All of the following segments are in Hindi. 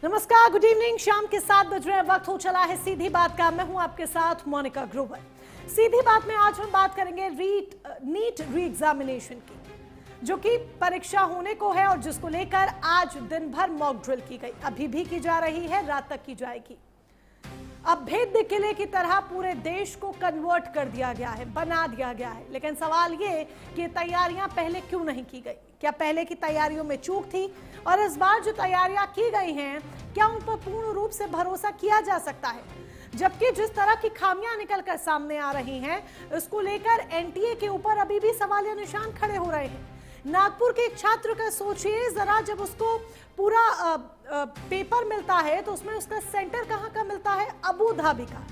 नमस्कार, गुड इवनिंग। शाम के 7 बज रहे हैं, वक्त हो चला है सीधी बात का। मैं हूं आपके साथ मोनिका ग्रोवर। सीधी बात में आज हम बात करेंगे नीट री एग्जामिनेशन की, जो कि परीक्षा होने को है और जिसको लेकर आज दिन भर मॉक ड्रिल की गई, अभी भी की जा रही है, रात तक की जाएगी। अब भेद किले की तरह पूरे देश को कन्वर्ट कर दिया गया है, बना दिया गया है। लेकिन सवाल ये कि तैयारियां पहले क्यों नहीं की गई? क्या पहले की तैयारियों में चूक थी? और इस बार जो तैयारियां की गई हैं, क्या उन पर पूर्ण रूप से भरोसा किया जा सकता है? जबकि जिस तरह की खामियां निकलकर सामने आ रही हैं, इसको लेकर एनटीए के ऊपर अभी भी सवालिया निशान खड़े हो रहे हैं। नागपुर के एक छात्र का सोचिए जरा, जब उसको पूरा पेपर मिलता है तो उसमें उसका सेंटर कहाँ का मिलता है? अबू धाबी का।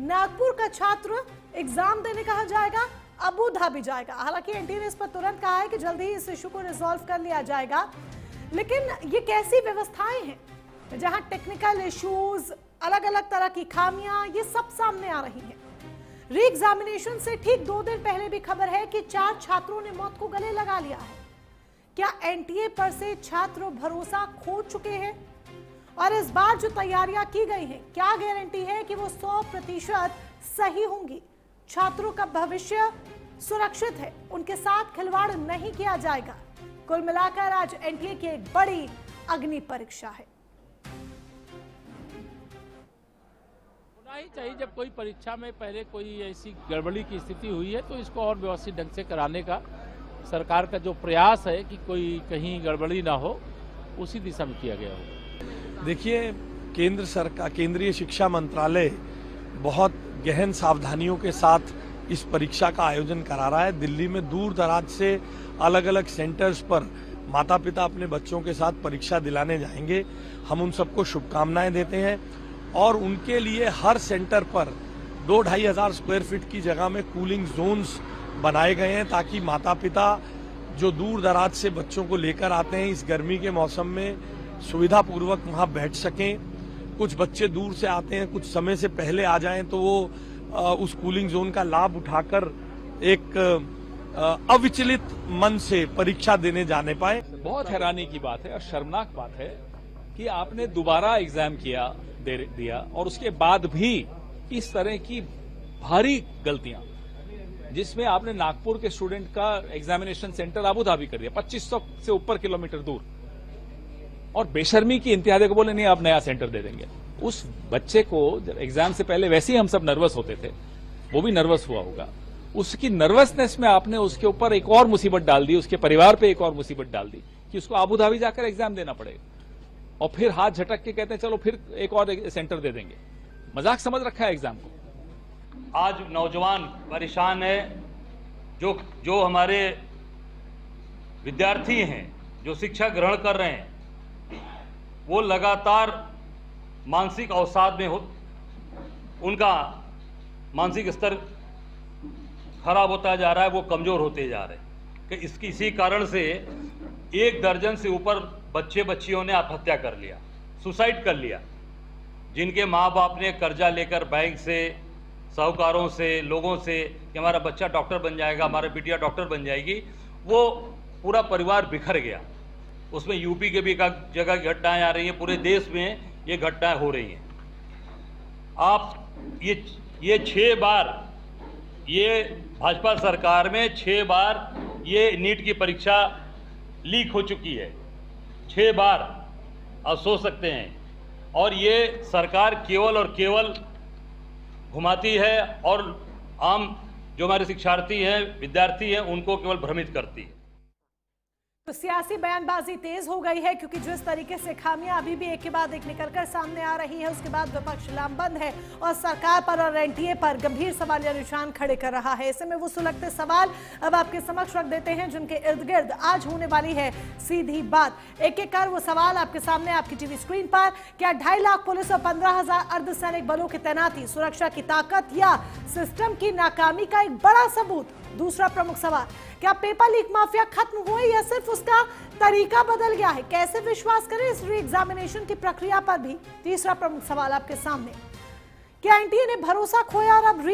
नागपुर का छात्र एग्जाम देने कहाँ जाएगा? अबू धाबी जाएगा। हालांकि एनटीए ने इस पर तुरंत कहा है कि जल्दी ही इस इशू को रिजॉल्व कर लिया जाएगा। लेकिन ये कैसी व्यवस्थाएं हैं जहां टेक्निकल इश्यूज, अलग अलग तरह की खामियां, ये सब सामने आ रही हैं। री एग्जामिनेशन से ठीक 2 दिन पहले भी खबर है कि 4 छात्रों ने मौत को गले लगा लिया है। क्या एनटीए पर से छात्र भरोसा खो चुके हैं? और इस बार जो तैयारियां की गई हैं, क्या गारंटी है कि वो 100% सही होंगी? छात्रों का भविष्य सुरक्षित है, उनके साथ खिलवाड़ नहीं किया जाएगा। कुल मिलाकर आज एनटीए की एक बड़ी अग्नि परीक्षा है। होना ही चाहिए, जब कोई परीक्षा में पहले कोई ऐसी गड़बड़ी की स्थिति हुई है तो इसको और व्यवस्थित ढंग से कराने का सरकार का जो प्रयास है कि कोई कहीं गड़बड़ी ना हो, उसी दिशा में किया गया हो। देखिए, केंद्र सरकार, केंद्रीय शिक्षा मंत्रालय बहुत गहन सावधानियों के साथ इस परीक्षा का आयोजन करा रहा है। दिल्ली में दूर दराज से अलग अलग सेंटर्स पर माता पिता अपने बच्चों के साथ परीक्षा दिलाने जाएंगे। हम उन सबको शुभकामनाएं देते हैं और उनके लिए हर सेंटर पर 2-2.5 हजार स्क्वायर फीट की जगह में कूलिंग जोन्स बनाए गए हैं, ताकि माता पिता जो दूर दराज से बच्चों को लेकर आते हैं इस गर्मी के मौसम में सुविधापूर्वक वहां बैठ सकें। कुछ बच्चे दूर से आते हैं, कुछ समय से पहले आ जाएं तो वो उस कूलिंग जोन का लाभ उठाकर एक अविचलित मन से परीक्षा देने जाने पाए। बहुत हैरानी की बात है और शर्मनाक बात है कि आपने दोबारा एग्जाम दिया और उसके बाद भी इस तरह की भारी गलतियां, जिसमें आपने नागपुर के स्टूडेंट का एग्जामिनेशन सेंटर अबू धाबी कर दिया 2500 से ऊपर किलोमीटर दूर, और बेशर्मी की इंतहा को बोले नहीं आप नया सेंटर दे देंगे। उस बच्चे को एग्जाम से पहले वैसे ही हम सब नर्वस होते थे, वो भी नर्वस हुआ होगा। उसकी नर्वसनेस में आपने उसके ऊपर एक और मुसीबत डाल दी, उसके परिवार पे एक और मुसीबत डाल दी कि उसको अबू धाबी जाकर एग्जाम देना पड़ेगा, और फिर हाथ झटक के कहते हैं चलो फिर एक और सेंटर दे देंगे। मजाक समझ रखा है एग्जाम को। आज नौजवान परेशान है, जो हमारे विद्यार्थी हैं, जो शिक्षा ग्रहण कर रहे हैं, वो लगातार मानसिक अवसाद में उनका मानसिक स्तर खराब होता जा रहा है, वो कमजोर होते जा रहे हैं। कि इसी कारण से 1 दर्जन से ऊपर बच्चे बच्चियों ने आत्महत्या कर लिया, सुसाइड कर लिया। जिनके माँ बाप ने कर्जा लेकर बैंक से, साहूकारों से, लोगों से कि हमारा बच्चा डॉक्टर बन जाएगा, हमारा बिटिया डॉक्टर बन जाएगी, वो पूरा परिवार बिखर गया। उसमें यूपी के भी एक जगह घटनाएं आ रही हैं, पूरे देश में ये घटनाएं हो रही हैं। आप ये 6 बार, ये भाजपा सरकार में 6 बार ये नीट की परीक्षा लीक हो चुकी है, 6 बार, आप सोच सकते हैं। और ये सरकार केवल और केवल घुमाती है और आम जो हमारे शिक्षार्थी हैं, विद्यार्थी हैं, उनको केवल भ्रमित करती है। तो सियासी बयानबाजी तेज हो गई है, क्योंकि जिस तरीके से खामियां अभी भी एक के बाद एक निकलकर सामने आ रही है, उसके बाद विपक्ष लामबंद है और सरकार पर और एनटीए पर गंभीर सवालिया निशान खड़े कर रहा है। ऐसे में वो सुलगते सवाल अब आपके समक्ष रख देते हैं, जिनके इर्द गिर्द आज होने वाली है सीधी बात। एक एक कर वो सवाल आपके सामने, आपकी टीवी स्क्रीन पर। क्या 2.5 लाख पुलिस और 15,000 अर्धसैनिक बलों की तैनाती सुरक्षा की ताकत या सिस्टम की नाकामी का एक बड़ा सबूत? दूसरा प्रमुख सवाल, क्या पेपर लीक माफिया खत्म हुए या सिर्फ उसका तरीका बदल गया है? कैसे विश्वास करें इस री एग्जामिनेशन की प्रक्रिया पर भी? तीसरा प्रमुख सवाल आपके सामने, क्या एनटीए ने भरोसा खोया और अब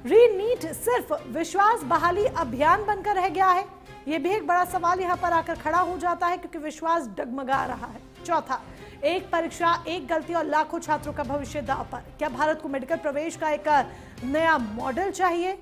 नीट सिर्फ विश्वास बहाली अभियान बनकर रह गया है? यह भी एक बड़ा सवाल यहां पर आकर खड़ा हो जाता है, क्योंकि विश्वास डगमगा रहा है। चौथा, एक परीक्षा, एक गलती और लाखों छात्रों का भविष्य दांव पर। क्या भारत को मेडिकल प्रवेश का एक नया मॉडल चाहिए?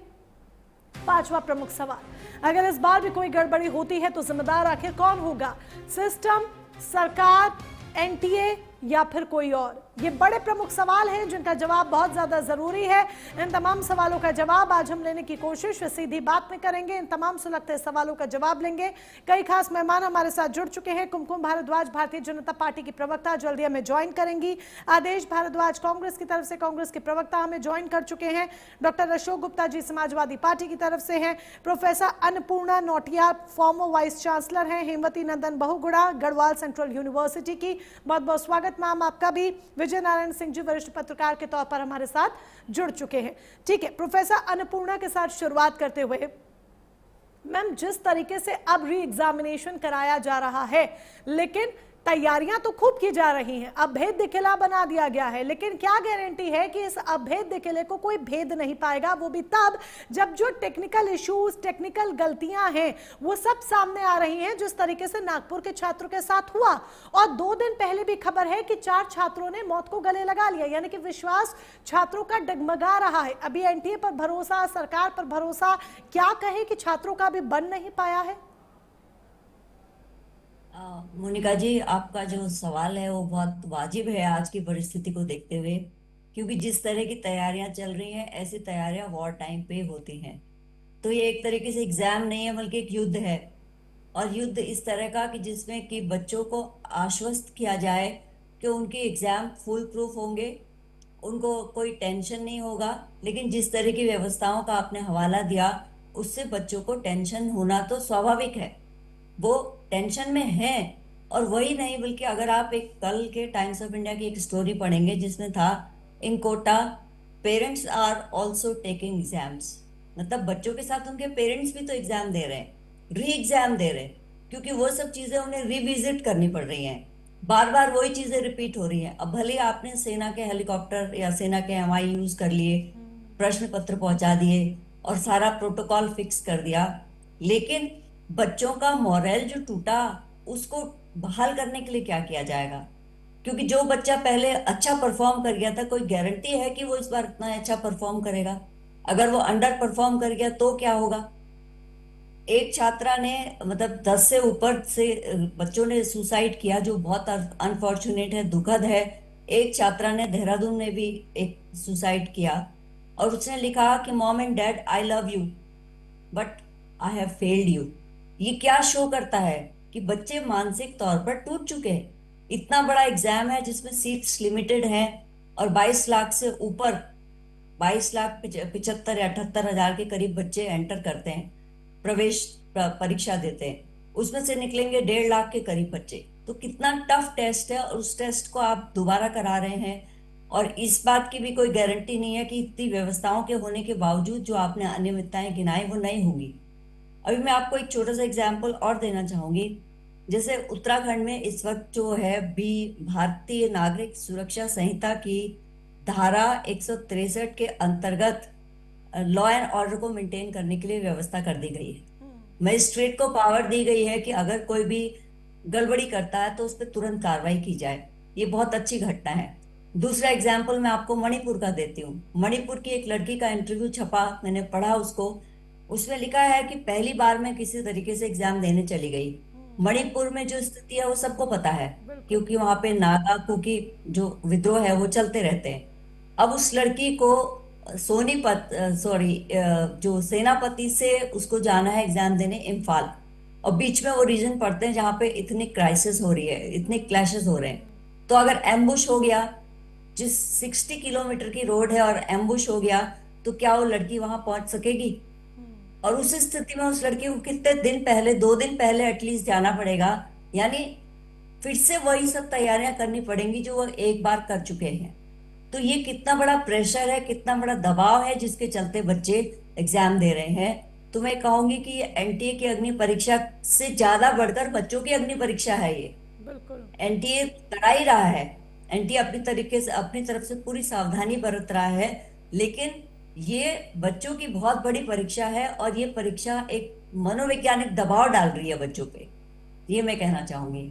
पांचवा प्रमुख सवाल, अगर इस बार भी कोई गड़बड़ी होती है तो जिम्मेदार आखिर कौन होगा? सिस्टम, सरकार, एनटीए या फिर कोई और? ये बड़े प्रमुख सवाल हैं जिनका जवाब बहुत ज्यादा जरूरी है। इन तमाम सवालों का जवाब आज हम लेने की कोशिश सीधी बात में करेंगे। इन तमाम सुलगते सवालों का जवाब लेंगे। कई खास मेहमान हमारे साथ जुड़ चुके हैं। कुमकुम भारद्वाज भारतीय जनता पार्टी की प्रवक्ता जल्दी हमें ज्वाइन करेंगी। आदेश भारद्वाज कांग्रेस की तरफ से, कांग्रेस के प्रवक्ता हमें ज्वाइन कर चुके हैं। डॉक्टर अशोक गुप्ता जी समाजवादी पार्टी की तरफ से हैं। Professor Annapurna Nautiyal farmer vice chancellor हैं। हेमवती नंदन बहुगुणा गढ़वाल सेंट्रल यूनिवर्सिटी की, बहुत बहुत स्वागत मैम आपका भी। विजय नारायण सिंह जी वरिष्ठ पत्रकार के तौर पर हमारे साथ जुड़ चुके हैं। ठीक है, प्रोफेसर अन्नपूर्णा के साथ शुरुआत करते हुए, मैम जिस तरीके से अब री एग्जामिनेशन कराया जा रहा है, लेकिन तैयारियां तो खूब की जा रही हैं, अभेद्य किला बना दिया गया है, लेकिन क्या गारंटी है कि इस अभेद्य किले को कोई भेद नहीं पाएगा? वो भी तब जब जो टेक्निकल इश्यूज, टेक्निकल गलतियां हैं वो सब सामने आ रही हैं, जिस तरीके से नागपुर के छात्रों के साथ हुआ। और 2 दिन पहले भी खबर है कि 4 छात्रों ने मौत को गले लगा लिया, यानी कि विश्वास छात्रों का डगमगा रहा है। अभी एनटीए पर भरोसा, सरकार पर भरोसा, क्या कहे कि छात्रों का भी बन नहीं पाया है? मोनिका जी, आपका जो सवाल है वो बहुत वाजिब है आज की परिस्थिति को देखते हुए, क्योंकि जिस तरह की तैयारियां चल रही हैं ऐसी तैयारियां वॉर टाइम पे होती हैं। तो ये एक तरीके से एग्जाम नहीं है बल्कि एक युद्ध है, और युद्ध इस तरह का कि जिसमें कि बच्चों को आश्वस्त किया जाए कि उनके एग्जाम फुल प्रूफ होंगे, उनको कोई टेंशन नहीं होगा। लेकिन जिस तरह की व्यवस्थाओं का आपने हवाला दिया उससे बच्चों को टेंशन होना तो स्वाभाविक है, वो टेंशन में हैं। और वही नहीं बल्कि अगर आप एक कल के टाइम्स ऑफ इंडिया की एक स्टोरी पढ़ेंगे जिसमें था in Kota parents are also taking exams, मतलब बच्चों के साथ उनके पेरेंट्स भी तो एग्जाम दे रहे हैं, री एग्जाम दे रहे हैं, क्योंकि वो सब चीजें उन्हें रिविजिट करनी पड़ रही हैं, बार बार वही चीजें रिपीट हो रही हैं। अब भले आपने सेना के हेलीकॉप्टर या सेना के MI यूज कर लिए, प्रश्न पत्र पहुंचा दिए और सारा प्रोटोकॉल फिक्स कर दिया, लेकिन बच्चों का मोरल जो टूटा उसको बहाल करने के लिए क्या किया जाएगा? क्योंकि जो बच्चा पहले अच्छा परफॉर्म कर गया था, कोई गारंटी है कि वो इस बार इतना अच्छा परफॉर्म करेगा? अगर वो अंडर परफॉर्म कर गया तो क्या होगा? एक छात्रा ने, मतलब 10 से ऊपर से बच्चों ने सुसाइड किया, जो बहुत अनफॉर्चुनेट है, दुखद है। एक छात्रा ने देहरादून में भी एक सुसाइड किया और उसने लिखा कि mom and dad I love you but I have failed you. ये क्या शो करता है कि बच्चे मानसिक तौर पर टूट चुके हैं। इतना बड़ा एग्जाम है जिसमें सीट्स लिमिटेड हैं और 22 लाख से ऊपर, 22,75,000 या 78,000 के करीब बच्चे एंटर करते हैं, प्रवेश परीक्षा देते हैं, उसमें से निकलेंगे 1.5 लाख के करीब बच्चे। तो कितना टफ टेस्ट है, और उस टेस्ट को आप दोबारा करा रहे हैं, और इस बात की भी कोई गारंटी नहीं है कि इतनी व्यवस्थाओं के होने के बावजूद जो आपने अनियमितताएं गिनाई वो नहीं होंगी। अभी मैं आपको एक छोटा सा एग्जाम्पल और देना चाहूंगी। जैसे उत्तराखंड में इस वक्त जो है भारतीय नागरिक सुरक्षा संहिता की धारा 163 के अंतर्गत लॉ एंड ऑर्डर को मेंटेन करने के लिए व्यवस्था कर दी गई है। मजिस्ट्रेट को पावर दी गई है कि अगर कोई भी गड़बड़ी करता है तो उस पर तुरंत कार्रवाई की जाए। ये बहुत अच्छी घटना है। दूसरा एग्जाम्पल मैं आपको मणिपुर का देती हूँ। मणिपुर की एक लड़की का इंटरव्यू छपा, मैंने पढ़ा उसको। उसमें लिखा है कि पहली बार मैं किसी तरीके से एग्जाम देने चली गई। मणिपुर में जो स्थिति है वो सबको पता है, क्योंकि वहां पे नागा कुकी जो विद्रोह है वो चलते रहते हैं। अब उस लड़की को जो सेनापति से उसको जाना है एग्जाम देने इम्फाल, और बीच में वो रीजन पड़ते हैं जहाँ पे इतनी क्राइसिस हो रही है, इतने क्लैशेस हो रहे हैं। तो अगर एम्बुश हो गया, जिस 60 किलोमीटर की रोड है और एम्बुश हो गया, तो क्या वो लड़की वहां पहुंच सकेगी? और उस स्थिति में उस लड़की को कितने दिन पहले, 2 दिन पहले एटलीस्ट जाना पड़ेगा, यानी फिर से वही सब तैयारियां करनी पड़ेंगी जो वो एक बार कर चुके हैं। तो ये कितना बड़ा प्रेशर है, कितना बड़ा दबाव है जिसके चलते बच्चे एग्जाम दे रहे हैं। तो मैं कहूंगी कि ये एनटीए की अग्नि परीक्षा से ज्यादा बढ़कर बच्चों की अग्नि परीक्षा है। ये बिल्कुल एनटीए करा ही रहा है, एनटीए अपनी तरीके से अपनी तरफ से पूरी सावधानी बरत रहा है, लेकिन ये बच्चों की बहुत बड़ी परीक्षा है और ये परीक्षा एक मनोवैज्ञानिक दबाव डाल रही है बच्चों पे, ये मैं कहना चाहूंगी।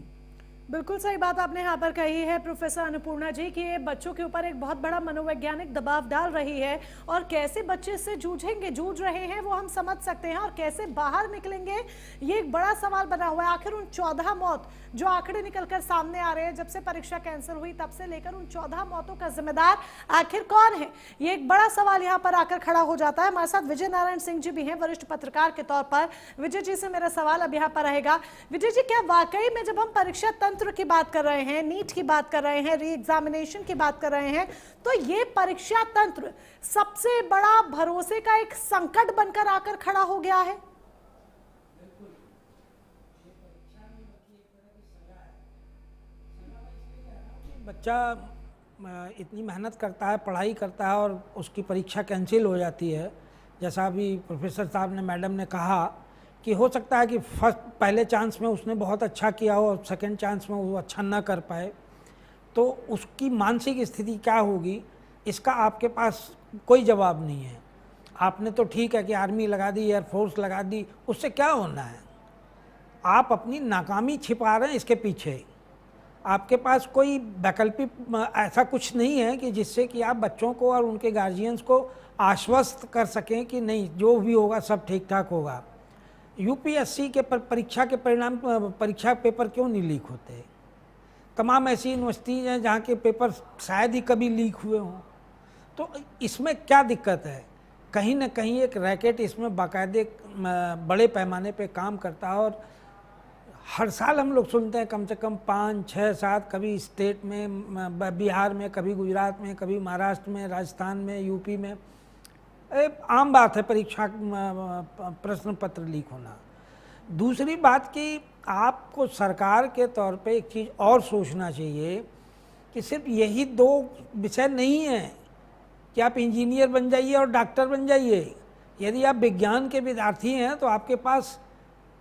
बिल्कुल सही बात आपने यहाँ पर कही है प्रोफेसर अन्नपूर्णा जी कि ये बच्चों के ऊपर एक बहुत बड़ा मनोवैज्ञानिक दबाव डाल रही है और कैसे बच्चे इससे जूझ रहे हैं वो हम समझ सकते हैं और कैसे बाहर निकलेंगे ये एक बड़ा सवाल बना हुआ है। आखिर उन 14 मौत जो आंकड़े निकलकर सामने आ रहे हैं, जब से परीक्षा कैंसिल हुई तब से लेकर उन 14 मौतों का जिम्मेदार आखिर कौन है, ये एक बड़ा सवाल यहाँ पर आकर खड़ा हो जाता है। हमारे साथ विजय नारायण सिंह जी भी हैं, वरिष्ठ पत्रकार के तौर पर। विजय जी से मेरा सवाल अब यहाँ पर रहेगा। विजय जी, क्या वाकई में जब हम परीक्षा तंत्र की बात कर रहे हैं, नीट की बात कर रहे हैं, री एग्जामिनेशन की बात कर रहे हैं, तो ये परीक्षा तंत्र सबसे बड़ा भरोसे का एक संकट बनकर आकर खड़ा हो गया है? बच्चा इतनी मेहनत करता है, पढ़ाई करता है और उसकी परीक्षा कैंसिल हो जाती है। जैसा अभी प्रोफेसर साहब ने, मैडम ने कहा कि हो सकता है कि पहले चांस में उसने बहुत अच्छा किया हो और सेकंड चांस में वो अच्छा ना कर पाए, तो उसकी मानसिक स्थिति क्या होगी, इसका आपके पास कोई जवाब नहीं है। आपने तो ठीक है कि आर्मी लगा दी, एयरफोर्स लगा दी, उससे क्या होना है? आप अपनी नाकामी छिपा रहे हैं इसके पीछे। आपके पास कोई वैकल्पिक ऐसा कुछ नहीं है कि जिससे कि आप बच्चों को और उनके गार्जियंस को आश्वस्त कर सकें कि नहीं, जो भी होगा सब ठीक ठाक होगा। यूपीएससी के परीक्षा के परिणाम, परीक्षा पेपर क्यों नहीं लीक होते? तमाम ऐसी यूनिवर्सिटीज़ हैं जहाँ के पेपर शायद ही कभी लीक हुए हों। तो इसमें क्या दिक्कत है? कहीं ना कहीं एक रैकेट इसमें बाकायदे बड़े पैमाने पे काम करता है और हर साल हम लोग सुनते हैं कम से कम 5, 6, 7, कभी स्टेट में, बिहार में, कभी गुजरात में, कभी महाराष्ट्र में, राजस्थान में, यूपी में। आम बात है परीक्षा प्रश्न पत्र लीक होना। दूसरी बात कि आपको सरकार के तौर पे एक चीज़ और सोचना चाहिए कि सिर्फ यही 2 विषय नहीं है कि आप इंजीनियर बन जाइए और डॉक्टर बन जाइए। यदि आप विज्ञान के विद्यार्थी हैं तो आपके पास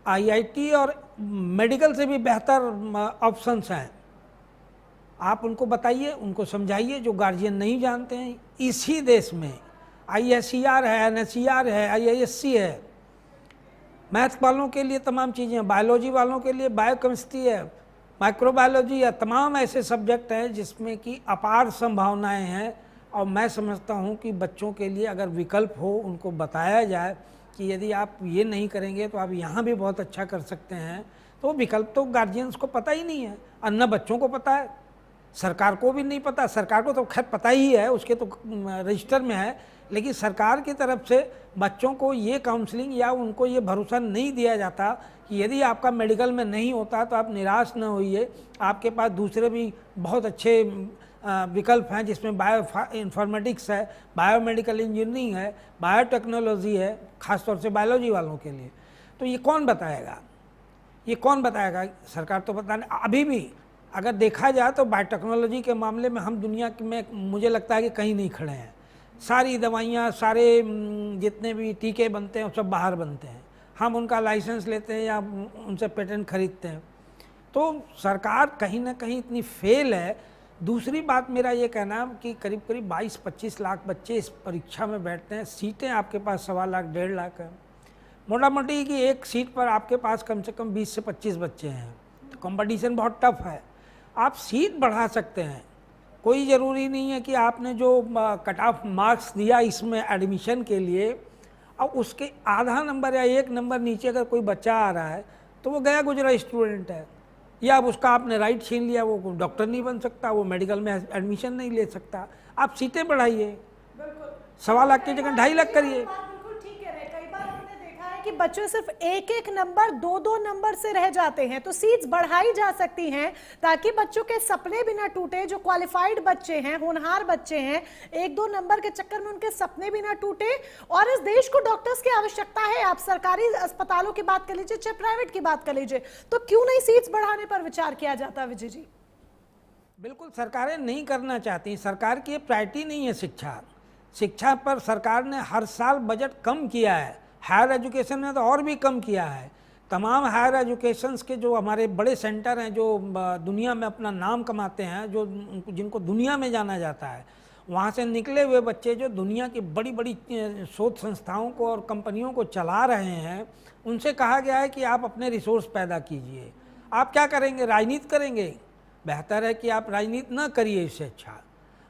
आईआईटी और मेडिकल से भी बेहतर ऑप्शंस हैं। आप उनको बताइए, उनको समझाइए जो गार्जियन नहीं जानते हैं। इसी देश में आईएससीआर है, एनएससीआर है, आईआईएससी है, मैथ वालों के लिए तमाम चीज़ें, बायोलॉजी वालों के लिए बायोकेमिस्ट्री है, माइक्रोबायोलॉजी है, तमाम ऐसे सब्जेक्ट हैं जिसमें कि अपार संभावनाएं हैं। और मैं समझता हूं कि बच्चों के लिए अगर विकल्प हो, उनको बताया जाए कि यदि आप ये नहीं करेंगे तो आप यहाँ भी बहुत अच्छा कर सकते हैं, तो विकल्प तो गार्जियंस को पता ही नहीं है और न बच्चों को पता है, सरकार को भी नहीं पता। सरकार को तो खैर पता ही है, उसके तो रजिस्टर में है, लेकिन सरकार की तरफ से बच्चों को ये काउंसलिंग या उनको ये भरोसा नहीं दिया जाता कि यदि आपका मेडिकल में नहीं होता तो आप निराश न होइए, आपके पास दूसरे भी बहुत अच्छे विकल्प हैं जिसमें बायो इन्फॉर्मेटिक्स है, बायोमेडिकल इंजीनियरिंग है, बायोटेक्नोलॉजी है, ख़ासतौर से बायोलॉजी वालों के लिए। तो ये कौन बताएगा? ये कौन बताएगा? सरकार तो पता नहीं। अभी भी अगर देखा जाए तो बायोटेक्नोलॉजी के मामले में हम दुनिया में, मुझे लगता है कि कहीं नहीं खड़े हैं। सारी दवाइयाँ, सारे जितने भी टीके बनते हैं सब बाहर बनते हैं, हम उनका लाइसेंस लेते हैं या उनसे पेटेंट खरीदते हैं। तो सरकार कहीं ना कहीं इतनी फेल है। दूसरी बात मेरा ये कहना कि करीब करीब 22-25 लाख बच्चे इस परीक्षा में बैठते हैं, सीटें आपके पास 1.25 लाख 1.5 लाख है। मोटा मोटी कि एक सीट पर आपके पास कम से कम 20 से 25 बच्चे हैं, तो कंपटीशन बहुत टफ है। आप सीट बढ़ा सकते हैं, कोई ज़रूरी नहीं है कि आपने जो कट ऑफ मार्क्स दिया इसमें एडमिशन के लिए, और उसके आधा नंबर या 1 नंबर नीचे अगर कोई बच्चा आ रहा है तो वो गया गुजरा स्टूडेंट है, या अब उसका आपने राइट छीन लिया, वो डॉक्टर नहीं बन सकता, वो मेडिकल में एडमिशन नहीं ले सकता। आप सीटें बढ़ाइए, 1.25 लाख की जगह 2.5 लाख करिए। बिल्कुल ठीक है। कई बार हमने देखा है कि बच्चे सिर्फ 1-1 नंबर, 2-2 नंबर से रह जाते हैं, तो सीट्स बढ़ाई जा सकती हैं ताकि बच्चों के सपने भी ना टूटे। जो क्वालिफाइड बच्चे हैं, होनहार बच्चे हैं, 1-2 नंबर के चक्कर में उनके सपने भी ना टूटे। और इस देश को डॉक्टर्स की आवश्यकता है। आप सरकारी अस्पतालों की बात कर लीजिए चाहे प्राइवेट की बात कर लीजिए, तो क्यों नहीं सीट्स बढ़ाने पर विचार किया जाता? विजय जी, बिल्कुल सरकारें नहीं करना चाहती, सरकार की प्रायोरिटी नहीं है शिक्षा। शिक्षा पर सरकार ने हर साल बजट कम किया है, हायर एजुकेशन में तो और भी कम किया है। तमाम हायर एजुकेशंस के जो हमारे बड़े सेंटर हैं, जो दुनिया में अपना नाम कमाते हैं, जो जिनको दुनिया में जाना जाता है, वहाँ से निकले हुए बच्चे जो दुनिया की बड़ी बड़ी शोध संस्थाओं को और कंपनियों को चला रहे हैं, उनसे कहा गया है कि आप अपने रिसोर्स पैदा कीजिए, आप क्या करेंगे, राजनीति करेंगे? बेहतर है कि आप राजनीति न करिए, इससे अच्छा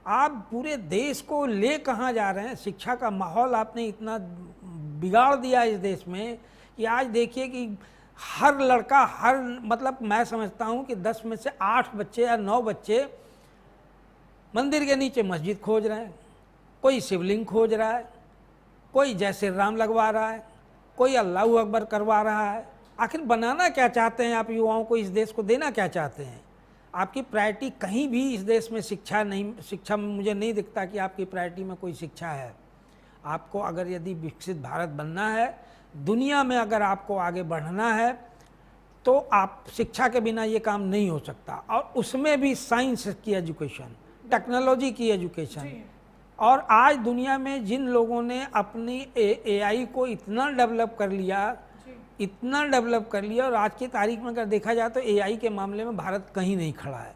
आप पूरे देश को ले कहाँ जा रहे हैं। शिक्षा का माहौल आपने इतना बिगाड़ दिया इस देश में कि आज देखिए कि हर लड़का, हर मतलब मैं समझता हूँ कि 10 में से 8 बच्चे या 9 बच्चे मंदिर के नीचे मस्जिद खोज रहे हैं, कोई शिवलिंग खोज रहा है, कोई जय श्री राम लगवा रहा है, कोई अल्लाहू अकबर करवा रहा है। आखिर बनाना क्या चाहते हैं आप युवाओं को, इस देश को देना क्या चाहते हैं? आपकी प्रायोरिटी कहीं भी इस देश में शिक्षा नहीं, शिक्षा में मुझे नहीं दिखता कि आपकी प्रायोरिटी में कोई शिक्षा है। आपको अगर यदि विकसित भारत बनना है, दुनिया में अगर आपको आगे बढ़ना है, तो आप शिक्षा के बिना ये काम नहीं हो सकता। और उसमें भी साइंस की एजुकेशन, टेक्नोलॉजी की एजुकेशन। और आज दुनिया में जिन लोगों ने अपनी एआई को इतना डेवलप कर लिया, और आज की तारीख में अगर देखा जाए तो एआई के मामले में भारत कहीं नहीं खड़ा है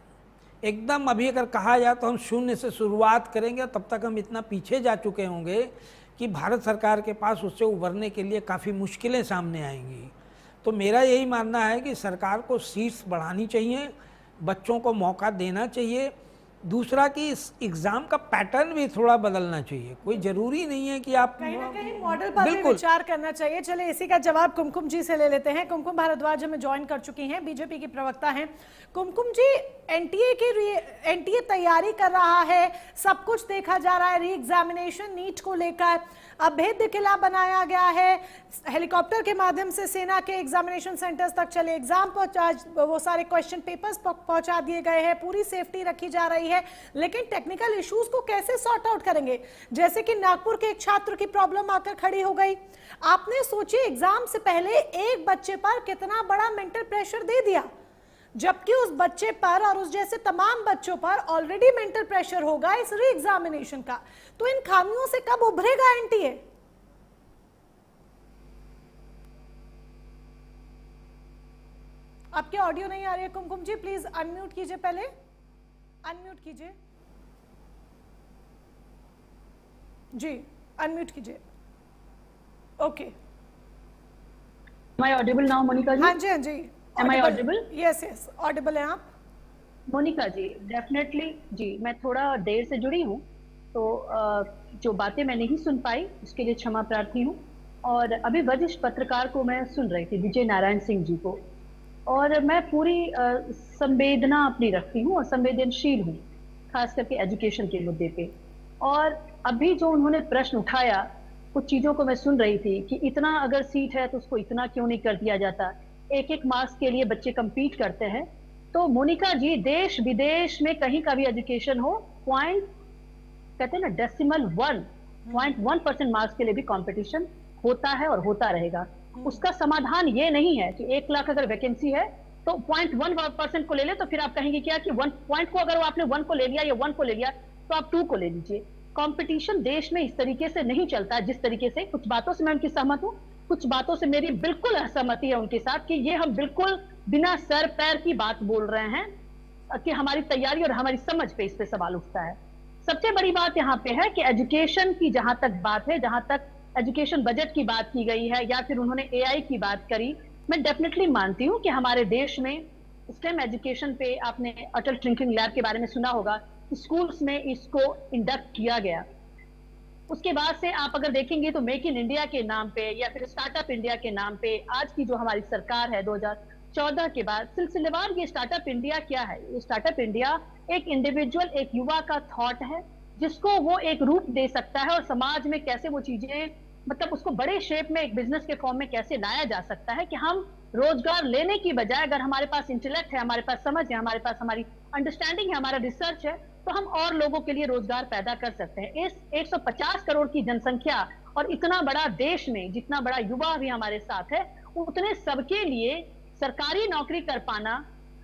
एकदम। अभी अगर कहा जाए तो हम शून्य से शुरुआत करेंगे, तब तक हम इतना पीछे जा चुके होंगे कि भारत सरकार के पास उससे उभरने के लिए काफ़ी मुश्किलें सामने आएंगी। तो मेरा यही मानना है कि सरकार को सीट्स बढ़ानी चाहिए, बच्चों को मौका देना चाहिए। दूसरा कि इस एग्ज़ाम का पैटर्न भी थोड़ा बदलना चाहिए। कोई ज़रूरी नहीं है कि आप कहीं ना कहीं मॉडल पर भी विचार करना चाहिए। चले इसी का जवाब कुमकुम जी से ले लेते हैं। कुमकुम भारद्वाज हमें ज्वाइन कर चुकी हैं, बीजेपी की प्रवक्ता हैं। कुमकुम जी, एनटीए तैयारी कर रहा है, सब कुछ देखा जा रहा है, री एग्जामिनेशन नीट को लेकर अभेद्य किला बनाया गया है, हेलीकॉप्टर के माध्यम से सेना के एग्जामिनेशन सेंटर्स तक चले एग्जाम पहुंचा, वो सारे क्वेश्चन पेपर्स पहुंचा दिए गए हैं, पूरी सेफ्टी रखी जा रही है। लेकिन टेक्निकल इश्यूज को कैसे सॉर्ट आउट करेंगे? जैसे कि नागपुर के एक छात्र की प्रॉब्लम आकर खड़ी हो गई। आपने सोचिए एग्जाम से पहले एक बच्चे पर कितना बड़ा मेंटल प्रेशर दे दिया, जबकि उस बच्चे पर और उस जैसे तमाम बच्चों पर ऑलरेडी मेंटल प्रेशर होगा इस री एग्जामिनेशन का। तो इन खामियों से कब उभरेगा एनटीए? आपके ऑडियो नहीं आ रही है कुमकुम जी, प्लीज अनम्यूट कीजिए, पहले अनम्यूट कीजिए जी, अनम्यूट कीजिए। Okay, Am I audible now, Monika ji? हाँ जी, हाँ जी। Am I audible? Yes yes, audible है आप। मोनिका जी, डेफिनेटली जी, मैं थोड़ा देर से जुड़ी हूँ, तो जो बातें मैं नहीं सुन पाई उसके लिए क्षमा प्रार्थी हूँ। और अभी वरिष्ठ पत्रकार को मैं सुन रही थी, विजय नारायण सिंह जी को, और मैं पूरी संवेदना अपनी रखती हूँ और संवेदनशील हूँ, खास करके एजुकेशन के मुद्दे पे। और अभी जो उन्होंने प्रश्न उठाया, कुछ चीज़ों को मैं सुन रही थी कि इतना अगर सीट है तो उसको इतना क्यों नहीं कर दिया जाता, एक एक मार्क्स के लिए बच्चे compete करते हैं। तो मोनिका जी, देश विदेश में कहीं का भी एजुकेशन हो, कहते हैं ना डेसिमल 1.1% मार्क्स के लिए भी कंपटीशन होता है और होता रहेगा। उसका समाधान ये नहीं है कि 1 लाख अगर वैकेंसी है तो 0.1% को ले ले, तो फिर आप कहेंगे क्या कि 1 पॉइंट को अगर आपने 1 को ले लिया या 1 को ले लिया तो आप 2 को ले लीजिए। कंपटीशन देश में इस तरीके से नहीं चलता है जिस तरीके से। कुछ बातों से मैं उनकी सहमत हूँ, कुछ बातों से मेरी बिल्कुल असहमति है उनके साथ कि ये हम बिल्कुल बिना सर पैर की बात बोल रहे हैं कि हमारी तैयारी और हमारी समझ पे इस पे सवाल उठता है। सबसे बड़ी बात यहाँ पे है कि एजुकेशन की जहां तक बात है, जहां तक एजुकेशन बजट की बात की गई है या फिर उन्होंने एआई की बात करी, मैं डेफिनेटली मानती हूँ कि हमारे देश में स्टेम एजुकेशन पे, आपने अटल टिंकरिंग लैब के बारे में सुना होगा, स्कूल्स में इसको इंडक्ट किया गया। उसके बाद से आप अगर देखेंगे तो मेक इन इंडिया के नाम पे या फिर स्टार्टअप इंडिया के नाम पे आज की जो हमारी सरकार है 2014 के बाद सिलसिलेवार ये स्टार्टअप इंडिया क्या है? ये स्टार्टअप इंडिया एक इंडिविजुअल, एक युवा का थॉट है जिसको वो एक रूप दे सकता है और समाज में कैसे वो चीजें, मतलब उसको बड़े शेप में एक बिजनेस के फॉर्म में कैसे लाया जा सकता है कि हम रोजगार लेने की बजाय अगर हमारे पास इंटेलेक्ट है, हमारे पास समझ है, हमारे पास हमारी अंडरस्टैंडिंग है, हमारा रिसर्च है, तो हम और लोगों के लिए रोजगार पैदा कर सकते हैं। इस 150 करोड़ की जनसंख्या और इतना बड़ा देश में जितना बड़ा युवा भी हमारे साथ है, उतने सबके लिए सरकारी नौकरी कर पाना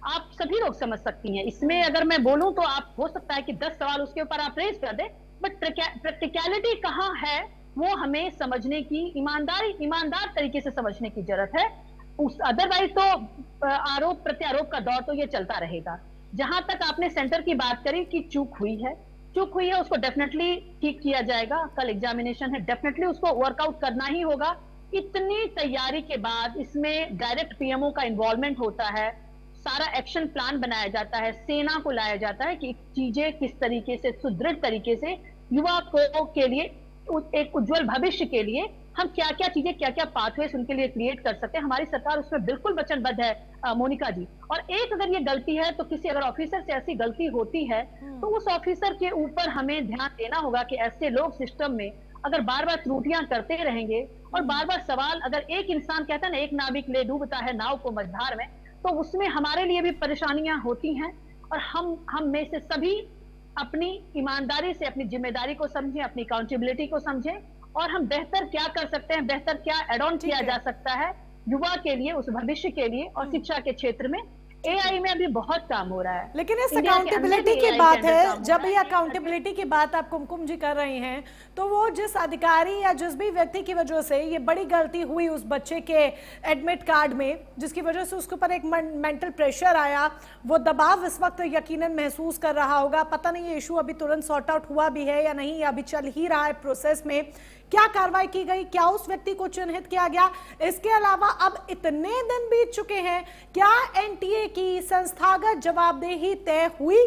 आप सभी लोग समझ सकती हैं। इसमें अगर मैं बोलूं तो आप हो सकता है कि 10 सवाल उसके ऊपर आप रेज कर दें, बट प्रैक्टिकलिटी कहाँ है वो हमें समझने की, ईमानदार तरीके से समझने की जरूरत है। उस अदरवाइज तो आरोप प्रत्यारोप का दौर तो ये चलता रहेगा। जहां तक आपने सेंटर की बात करी कि चूक हुई है, उसको डेफिनेटली ठीक किया जाएगा। कल एग्जामिनेशन है, डेफिनेटली उसको वर्कआउट करना ही होगा। इतनी तैयारी के बाद इसमें डायरेक्ट पीएमओ का इन्वॉल्वमेंट होता है, सारा एक्शन प्लान बनाया जाता है, सेना को लाया जाता है कि चीजें किस तरीके से सुदृढ़ तरीके से युवा को के लिए एक उज्जवल भविष्य के लिए हम क्या क्या चीजें, क्या क्या पाथवेज उनके लिए क्रिएट कर सकते हैं। हमारी सरकार उसमें बिल्कुल वचनबद्ध है मोनिका जी। और एक अगर ये गलती है तो किसी अगर ऑफिसर से ऐसी गलती होती है तो उस ऑफिसर के ऊपर हमें ध्यान देना होगा कि ऐसे लोग सिस्टम में अगर बार बार त्रुटियां करते रहेंगे और बार बार सवाल, अगर एक इंसान कहता है ना एक नाविक ले डूबता है नाव को मझधार में, तो उसमें हमारे लिए भी परेशानियां होती हैं। और हम में से सभी अपनी ईमानदारी से अपनी जिम्मेदारी को समझें, अपनी अकाउंटेबिलिटी को समझें और हम बेहतर क्या कर सकते हैं, बेहतर क्या एड ऑन किया जा सकता है युवा के लिए, उस भविष्य के लिए। और शिक्षा के क्षेत्र में एआई में अभी बहुत काम हो रहा है। लेकिन इस अकाउंटेबिलिटी की बात है, जब ये अकाउंटेबिलिटी की बात आप कुमकुम जी कर रही हैं, तो वो जिस अधिकारी या जिस भी व्यक्ति की वजह से ये बड़ी गलती हुई उस बच्चे के एडमिट कार्ड में, जिसकी वजह से उसके ऊपर एक मेंटल प्रेशर आया, वो दबाव इस वक्त यकीनन महसूस कर रहा होगा। पता नहीं ये इशू अभी तुरंत सॉर्ट आउट हुआ भी है या नहीं, अभी चल ही रहा है प्रोसेस में। क्या कार्रवाई की गई, क्या उस व्यक्ति को चिन्हित किया गया? इसके अलावा अब इतने दिन बीत चुके हैं, क्या एनटीए की संस्थागत जवाबदेही तय हुई?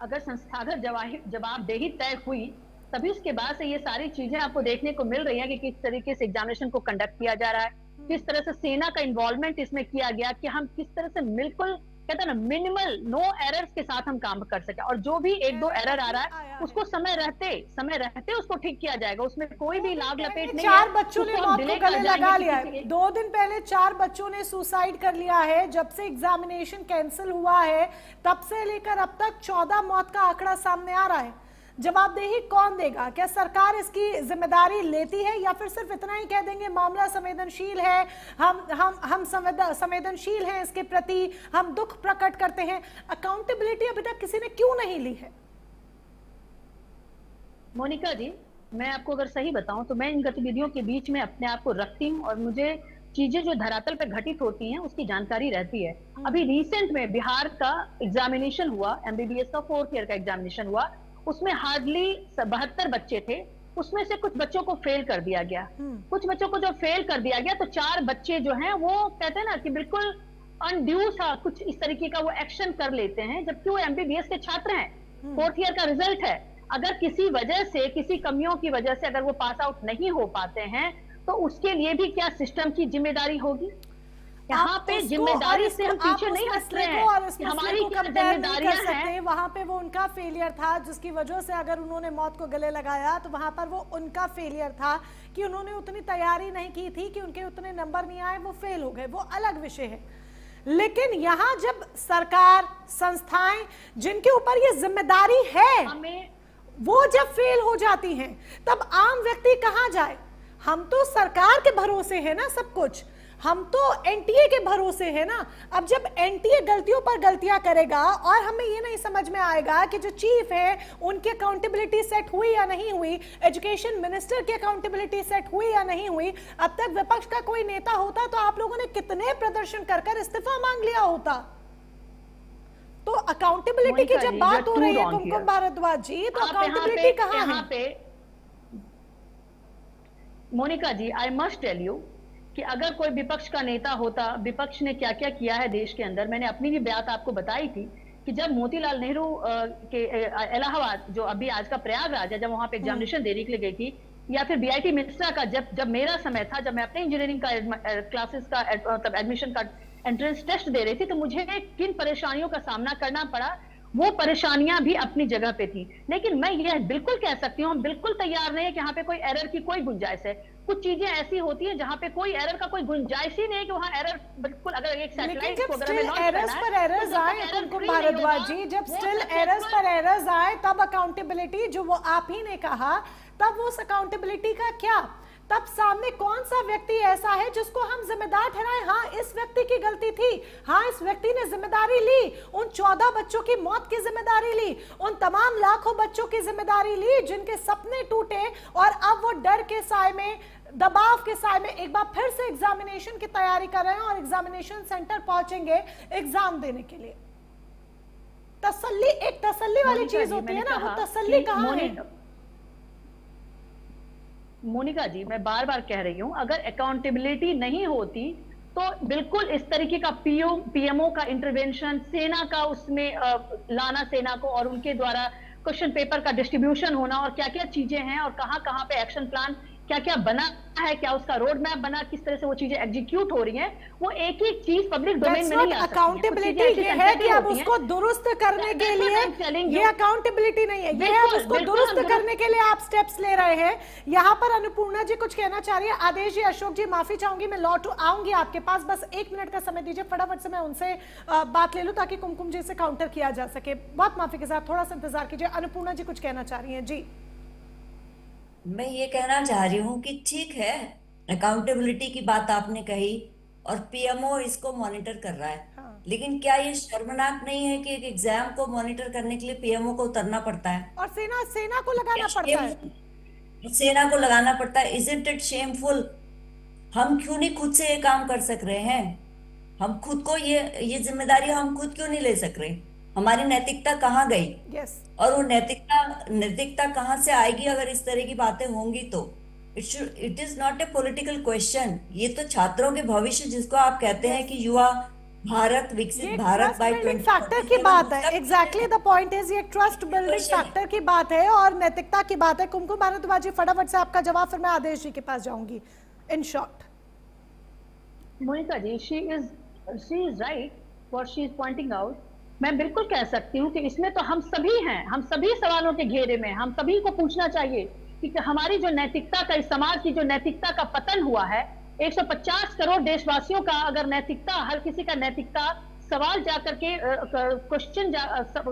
अगर संस्थागत जवाबदेही तय हुई तभी उसके बाद से ये सारी चीजें आपको देखने को मिल रही है कि किस तरीके से एग्जामिनेशन को कंडक्ट किया जा रहा है, किस तरह से सेना का इन्वॉल्वमेंट इसमें किया गया कि हम किस तरह से बिल्कुल कहते हैं ना मिनिमल नो एरर्स के साथ हम काम कर सके। और जो भी एक दो एरर आ रहा है उसको समय रहते उसको ठीक किया जाएगा, उसमें कोई भी लाग लपेट नहीं। 4 बच्चों ने मौत को गले लगा लिया है। 2 दिन पहले 4 बच्चों ने सुसाइड कर लिया है। जब से एग्जामिनेशन कैंसिल हुआ है तब से लेकर अब तक 14 मौत का आंकड़ा सामने आ रहा है। जवाबदेही कौन देगा? क्या सरकार इसकी जिम्मेदारी लेती है या फिर सिर्फ इतना ही कह देंगे मामला संवेदनशील है, हम संवेदनशील हैं इसके प्रति, हम दुख प्रकट करते हैं? अकाउंटेबिलिटी अभी तक किसी ने क्यों नहीं ली है? मोनिका जी, मैं आपको अगर सही बताऊं तो मैं इन गतिविधियों के बीच में अपने आप को रखती हूँ और मुझे चीजें जो धरातल पे घटित होती हैं उसकी जानकारी रहती है। अभी रिसेंट में बिहार का एग्जामिनेशन हुआ, एमबीबीएस का 4th ईयर का एग्जामिनेशन हुआ, उसमें हार्डली 72 बच्चे थे, उसमें से कुछ बच्चों को फेल कर दिया गया। कुछ बच्चों को जो फेल कर दिया गया तो 4 बच्चे जो हैं वो कहते हैं ना कि बिल्कुल अनड्यू सा कुछ इस तरीके का वो एक्शन कर लेते हैं, जबकि वो एमबीबीएस के छात्र हैं, 4th ईयर का रिजल्ट है। अगर किसी वजह से, किसी कमियों की वजह से अगर वो पास आउट नहीं हो पाते हैं तो उसके लिए भी क्या सिस्टम की जिम्मेदारी होगी? यहाँ पे जिम्मेदारी से हम पीछे नहीं हट रहे हैं, हमारी क्या जिम्मेदारियां हैं। वहां पे वो उनका फेलियर था जिसकी वजह से अगर उन्होंने मौत को गले लगाया तो वहां पर वो उनका फेलियर था कि उन्होंने उतनी तैयारी नहीं की थी कि उनके उतने नंबर नहीं आए, वो फेल हो गए, वो अलग विषय है। लेकिन यहाँ जब सरकार, संस्थाएं जिनके ऊपर ये जिम्मेदारी है वो जब फेल हो जाती हैं तब आम व्यक्ति कहाँ जाए? हम तो सरकार के भरोसे है ना सब कुछ, हम तो एनटीए के भरोसे है ना। अब जब एनटीए गलतियों पर गलतियां करेगा और हमें ये नहीं समझ में आएगा कि जो चीफ है उनकी अकाउंटेबिलिटी सेट हुई या नहीं हुई, एजुकेशन मिनिस्टर की अकाउंटेबिलिटी सेट हुई या नहीं हुई। अब तक विपक्ष का कोई नेता होता तो आप लोगों ने कितने प्रदर्शन कर इस्तीफा मांग लिया होता। तो अकाउंटेबिलिटी की जब बात हो रही है कुमकुम भारद्वाज जी, तो अकाउंटेबिलिटी कहाँ है? मोनिका जी, आई मस्ट टेल यू कि अगर कोई विपक्ष का नेता होता, विपक्ष ने क्या क्या किया है देश के अंदर, मैंने अपनी भी बात आपको बताई थी कि जब मोतीलाल नेहरू के इलाहाबाद, जो अभी आज का प्रयागराज है, जब वहां पे एग्जामिनेशन देने के लिए गई थी, या फिर बीआईटी मिश्रा का जब मेरा समय था, जब मैं अपने इंजीनियरिंग का क्लासेस का मतलब एडमिशन का एंट्रेंस टेस्ट दे रही थी, तो मुझे किन परेशानियों का सामना करना पड़ा, वो परेशानियां भी अपनी जगह पे थी। लेकिन मैं यह बिल्कुल कह सकती हूँ, हम बिल्कुल तैयार नहीं है कि यहाँ पे कोई एरर की कोई गुंजाइश है। कुछ चीजें ऐसी होती हैं जहाँ पे कोई एरर का कोई गुंजाइश ही नहीं है कि वहाँ एरर बिल्कुल, अगर एक सैटेलाइट को अगर हमें लॉन्च करना है, पर एरर्स आए कुमकुम भारद्वाज जी, जब स्टिल एरर्स पर एरर्स आए तब अकाउंटेबिलिटी, जो वो आप ही ने कहा, तब उस अकाउंटेबिलिटी का क्या? तब सामने कौन सा व्यक्ति ऐसा है जिसको हम जिम्मेदार ठहराएं? हाँ, इस व्यक्ति की गलती थी, हाँ इस व्यक्ति ने जिम्मेदारी ली, उन 14 बच्चों की मौत की जिम्मेदारी ली, उन तमाम लाखों बच्चों की जिम्मेदारी ली जिनके सपने टूटे और अब वो डर के साए में, दबाव के साए में एक बार फिर से एग्जामिनेशन की तैयारी कर रहे हैं और एग्जामिनेशन सेंटर पहुंचेंगे एग्जाम देने के लिए। तसल्ली, एक तसल्ली वाली चीज होती है ना, वो तसल्ली कहाँ है? मोनिका जी, मैं बार बार कह रही हूं, अगर अकाउंटेबिलिटी नहीं होती तो बिल्कुल इस तरीके का पीएमओ का इंटरवेंशन, सेना का उसमें लाना, सेना को, और उनके द्वारा क्वेश्चन पेपर का डिस्ट्रीब्यूशन होना, और क्या क्या चीजें हैं और कहां कहां पे एक्शन प्लान क्या क्या बना है, क्या उसका रोड मैप बना, किस तरह से वो चीजें एग्जीक्यूट हो रही हैं, वो एक एक चीज पब्लिक डोमेन में नहीं आ सकती। अकाउंटेबिलिटी ये है कि अब उसको दुरुस्त करने के लिए, ये अकाउंटेबिलिटी नहीं है, ये है उसको दुरुस्त करने के लिए आप स्टेप्स ले रहे हैं। यहाँ पर अन्नपूर्णा जी कुछ कहना चाह रही है। आदेश जी, अशोक जी, माफी चाहूंगी, मैं लौट आऊंगी आपके पास, बस 1 मिनट का समय दीजिए, फटाफट से मैं उनसे बात ले लूं ताकि कुमकुम जी से काउंटर किया जा सके। बहुत माफी के साथ थोड़ा सा इंतजार कीजिए। अन्नपूर्णा जी कुछ कहना चाह रही है। जी, मैं ये कहना चाह रही हूँ कि ठीक है, अकाउंटेबिलिटी की बात आपने कही और पीएमओ इसको मॉनिटर कर रहा है, हाँ। लेकिन क्या ये शर्मनाक नहीं है कि एक एग्जाम को मॉनिटर करने के लिए पीएमओ को उतरना पड़ता है और सेना को लगाना पड़ता है। सेना को लगाना पड़ता है। Isn't it shameful? हम क्यों नहीं खुद से ये काम कर सक रहे हैं? हम खुद को ये जिम्मेदारी हम खुद क्यों नहीं ले सक रहे? हमारी नैतिकता कहाँ गई? यस, और वो नैतिकता कहाँ से आएगी अगर इस तरह की बातें होंगी? तो it is not a political question. ये तो छात्रों के भविष्य, जिसको आप कहते हैं कि युवा भारत, विकसित भारत बाय 2047 फैक्टर की बात है। एग्जैक्टली द पॉइंट इज, ये ट्रस्ट बिल्डिंग फैक्टर की बात है और नैतिकता की बात है। कुमकुम भारद्वाज जी, फटाफट से आपका जवाब, फिर मैं आदेश जी के पास जाऊंगी। In short, Monika ji, she is right what she is pointing out. मैं बिल्कुल कह सकती हूँ कि इसमें तो हम सभी हैं, हम सभी सवालों के घेरे में, हम सभी को पूछना चाहिए कि हमारी जो नैतिकता का, इस समाज की जो नैतिकता का पतन हुआ है, 150 करोड़ देशवासियों का अगर नैतिकता, हर किसी का नैतिकता सवाल जाकर के क्वेश्चन,